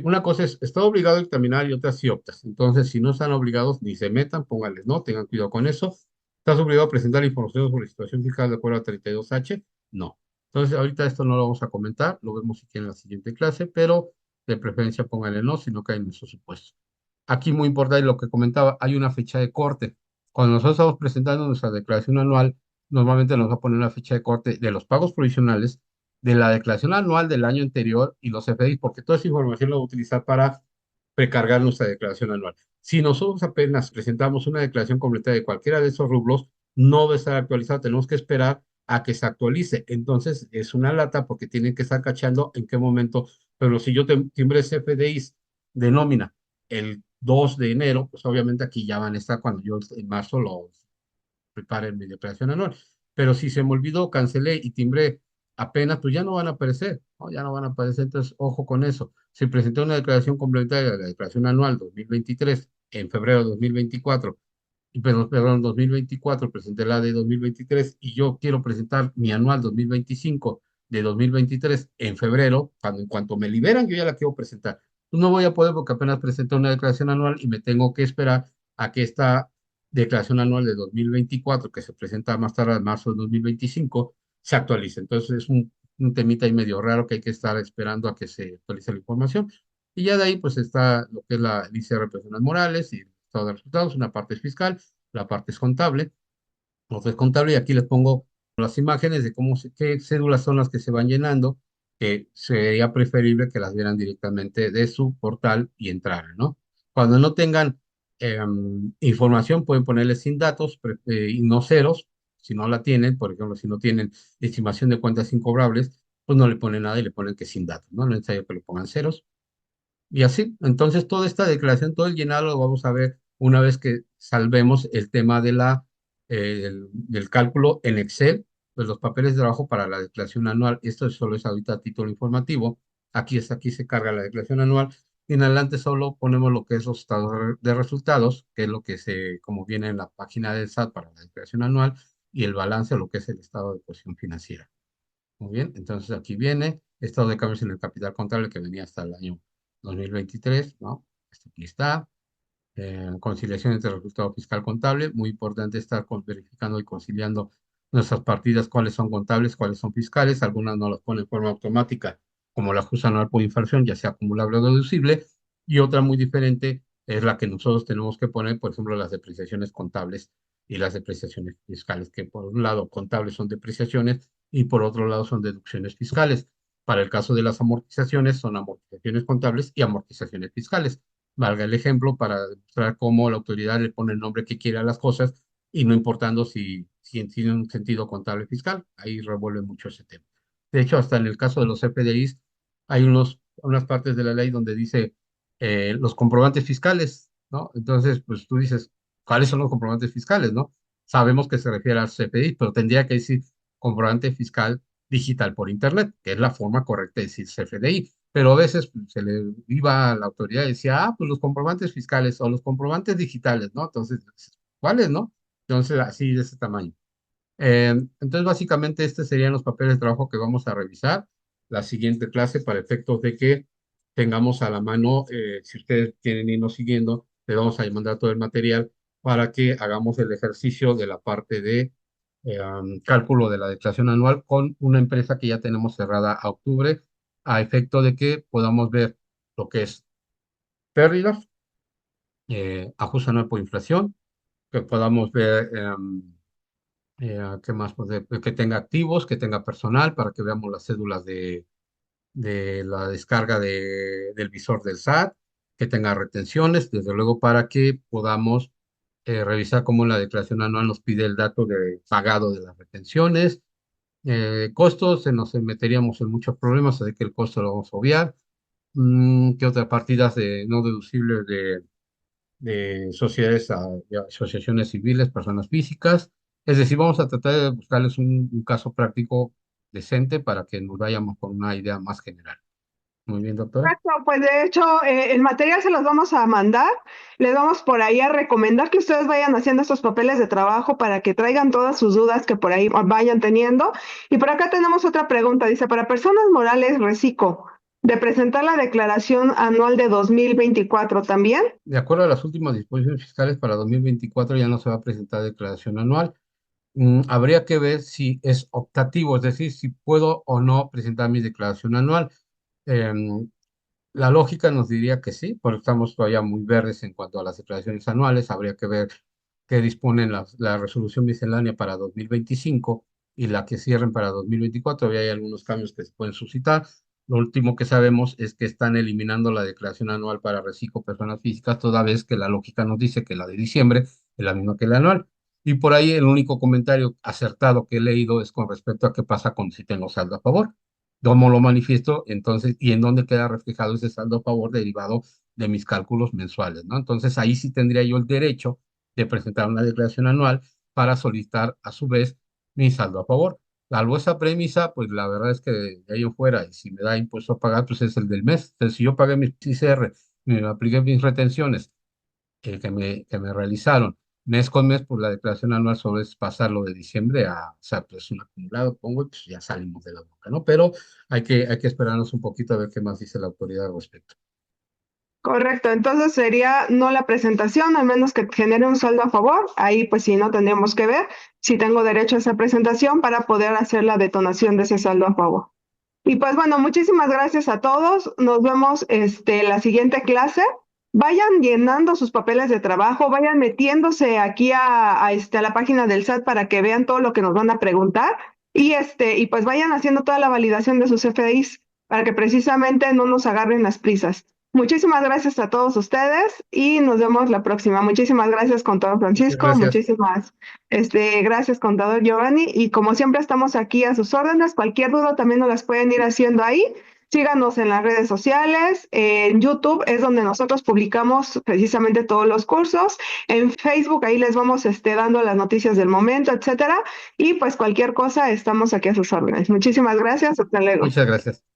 Una cosa es, está obligado a dictaminar y otra sí optas. Entonces, si no están obligados, ni se metan, pónganles no, tengan cuidado con eso. ¿Estás obligado a presentar información sobre la situación fiscal de acuerdo a 32H? No. Entonces, ahorita esto no lo vamos a comentar, lo vemos si quieren en la siguiente clase, pero de preferencia pónganle no si no caen en esos supuestos. Aquí muy importante lo que comentaba, hay una fecha de corte. Cuando nosotros estamos presentando nuestra declaración anual, normalmente nos va a poner una fecha de corte de los pagos provisionales, de la declaración anual del año anterior y los FDIs, porque toda esa información la va a utilizar para precargar nuestra declaración anual. Si nosotros apenas presentamos una declaración completa de cualquiera de esos rublos, no va a estar actualizada, tenemos que esperar a que se actualice. Entonces, es una lata porque tienen que estar cachando en qué momento, pero si yo timbré FDIs de nómina el 2 de enero, pues obviamente aquí ya van a estar cuando yo en marzo lo prepare mi declaración anual. Pero si se me olvidó, cancelé y timbré apenas, pues ya no van a aparecer, ¿no? Ya no van a aparecer, entonces ojo con eso. Si presenté una declaración complementaria de la declaración anual 2023 en febrero de 2024, perdón, 2024 presenté la de 2023 y yo quiero presentar mi anual 2025 de 2023 en febrero, cuando en cuanto me liberan, yo ya la quiero presentar. Pues no voy a poder porque apenas presenté una declaración anual y me tengo que esperar a que esta declaración anual de 2024, que se presenta más tarde en marzo de 2025, se actualice. Entonces es un temita ahí medio raro que hay que estar esperando a que se actualice la información. Y ya de ahí pues está lo que es la lista de personas morales y estado de resultados, una parte es fiscal, la parte es contable, otra es contable, y aquí les pongo las imágenes de qué cédulas son las que se van llenando, que sería preferible que las vieran directamente de su portal y entraran, ¿no? Cuando no tengan información, pueden ponerle sin datos y no ceros, si no la tienen, por ejemplo, si no tienen estimación de cuentas incobrables, pues no le ponen nada y le ponen que sin datos, ¿no? No es necesario que le pongan ceros. Y así, entonces toda esta declaración, todo el llenado lo vamos a ver una vez que salvemos el tema de del cálculo en Excel, pues los papeles de trabajo para la declaración anual. Esto solo es ahorita a título informativo. Aquí se carga la declaración anual. Y en adelante solo ponemos lo que es los estados de resultados, que es lo que como viene en la página del SAT para la declaración anual, y el balance, lo que es el estado de posición financiera. Muy bien, entonces aquí viene estado de cambios en el capital contable que venía hasta el año 2023, ¿no? Aquí está. Conciliación entre resultado fiscal contable. Muy importante estar verificando y conciliando nuestras partidas, cuáles son contables, cuáles son fiscales. Algunas no las pone en forma automática, como el ajuste anual por inflación, ya sea acumulable o deducible. Y otra muy diferente es la que nosotros tenemos que poner, por ejemplo, las depreciaciones contables y las depreciaciones fiscales, que por un lado contables son depreciaciones y por otro lado son deducciones fiscales. Para el caso de las amortizaciones, son amortizaciones contables y amortizaciones fiscales. Valga el ejemplo para demostrar cómo la autoridad le pone el nombre que quiere a las cosas y no importando si tiene un sentido contable fiscal. Ahí revuelve mucho ese tema. De hecho, hasta en el caso de los FDIs, hay unas partes de la ley donde dice los comprobantes fiscales, ¿no? Entonces, pues tú dices, ¿cuáles son los comprobantes fiscales, no? Sabemos que se refiere al CFDI, pero tendría que decir comprobante fiscal digital por Internet, que es la forma correcta de decir CFDI. Pero a veces pues, se le iba a la autoridad y decía, pues los comprobantes fiscales o los comprobantes digitales, ¿no? Entonces, ¿cuáles, no? Entonces, así de ese tamaño. Entonces, básicamente, estos serían los papeles de trabajo que vamos a revisar la siguiente clase para efectos de que tengamos a la mano, si ustedes quieren irnos siguiendo, le vamos a mandar todo el material para que hagamos el ejercicio de la parte de cálculo de la declaración anual con una empresa que ya tenemos cerrada a octubre, a efecto de que podamos ver lo que es pérdidas, ajuste anual por inflación, que podamos ver ¿qué más? Pues que tenga activos, que tenga personal, para que veamos las cédulas de la descarga del visor del SAT, que tenga retenciones, desde luego para que podamos revisar cómo la declaración anual nos pide el dato de pagado de las retenciones. Costos, se nos meteríamos en muchos problemas, así que el costo lo vamos a obviar. ¿Qué otras partidas no deducibles de sociedades, de asociaciones civiles, personas físicas? Es decir, vamos a tratar de buscarles un caso práctico decente para que nos vayamos con una idea más general. Muy bien, doctora. Perfecto, pues de hecho el material se los vamos a mandar, les vamos por ahí a recomendar que ustedes vayan haciendo estos papeles de trabajo para que traigan todas sus dudas que por ahí vayan teniendo. Y por acá tenemos otra pregunta, dice, para personas morales, reciclo, de presentar la declaración anual de 2024 también. De acuerdo a las últimas disposiciones fiscales para 2024 ya no se va a presentar declaración anual. Habría que ver si es optativo, es decir, si puedo o no presentar mi declaración anual. Em, La lógica nos diría que sí, porque estamos todavía muy verdes en cuanto a las declaraciones anuales. Habría que ver qué disponen la resolución miscelánea para 2025 y la que cierren para 2024. Todavía hay algunos cambios que se pueden suscitar. Lo último que sabemos es que están eliminando la declaración anual para reciclo personas físicas, toda vez que la lógica nos dice que la de diciembre es la misma que la anual. Y por ahí el único comentario acertado que he leído es con respecto a qué pasa con si tengo saldo a favor. ¿Cómo lo manifiesto? Entonces, ¿y en dónde queda reflejado ese saldo a favor derivado de mis cálculos mensuales, ¿no? Entonces, ahí sí tendría yo el derecho de presentar una declaración anual para solicitar a su vez mi saldo a favor. Salvo esa premisa, pues la verdad es que de ahí en fuera, y si me da impuesto a pagar, pues es el del mes. Entonces, si yo pagué mi ICR, me apliqué mis retenciones que me realizaron mes con mes, pues la declaración anual solo es pasarlo de diciembre o sea, pues un acumulado, pongo, y pues ya salimos de la boca, ¿no? Pero hay que esperarnos un poquito a ver qué más dice la autoridad al respecto. Correcto, entonces sería no la presentación, al menos que genere un saldo a favor. Ahí pues sí, no tendríamos que ver si tengo derecho a esa presentación para poder hacer la detonación de ese saldo a favor. Y pues bueno, muchísimas gracias a todos. Nos vemos la siguiente clase. Vayan llenando sus papeles de trabajo, vayan metiéndose aquí a la página del SAT para que vean todo lo que nos van a preguntar y pues vayan haciendo toda la validación de sus FDIs para que precisamente no nos agarren las prisas. Muchísimas gracias a todos ustedes y nos vemos la próxima. Muchísimas gracias, contador Muchas Francisco. gracias. Muchísimas gracias, contador Giovanni. Y como siempre estamos aquí a sus órdenes. Cualquier duda también nos las pueden ir haciendo ahí. Síganos en las redes sociales, en YouTube es donde nosotros publicamos precisamente todos los cursos, en Facebook ahí les vamos dando las noticias del momento, etcétera, y pues cualquier cosa estamos aquí a sus órdenes. Muchísimas gracias, hasta luego. Muchas gracias.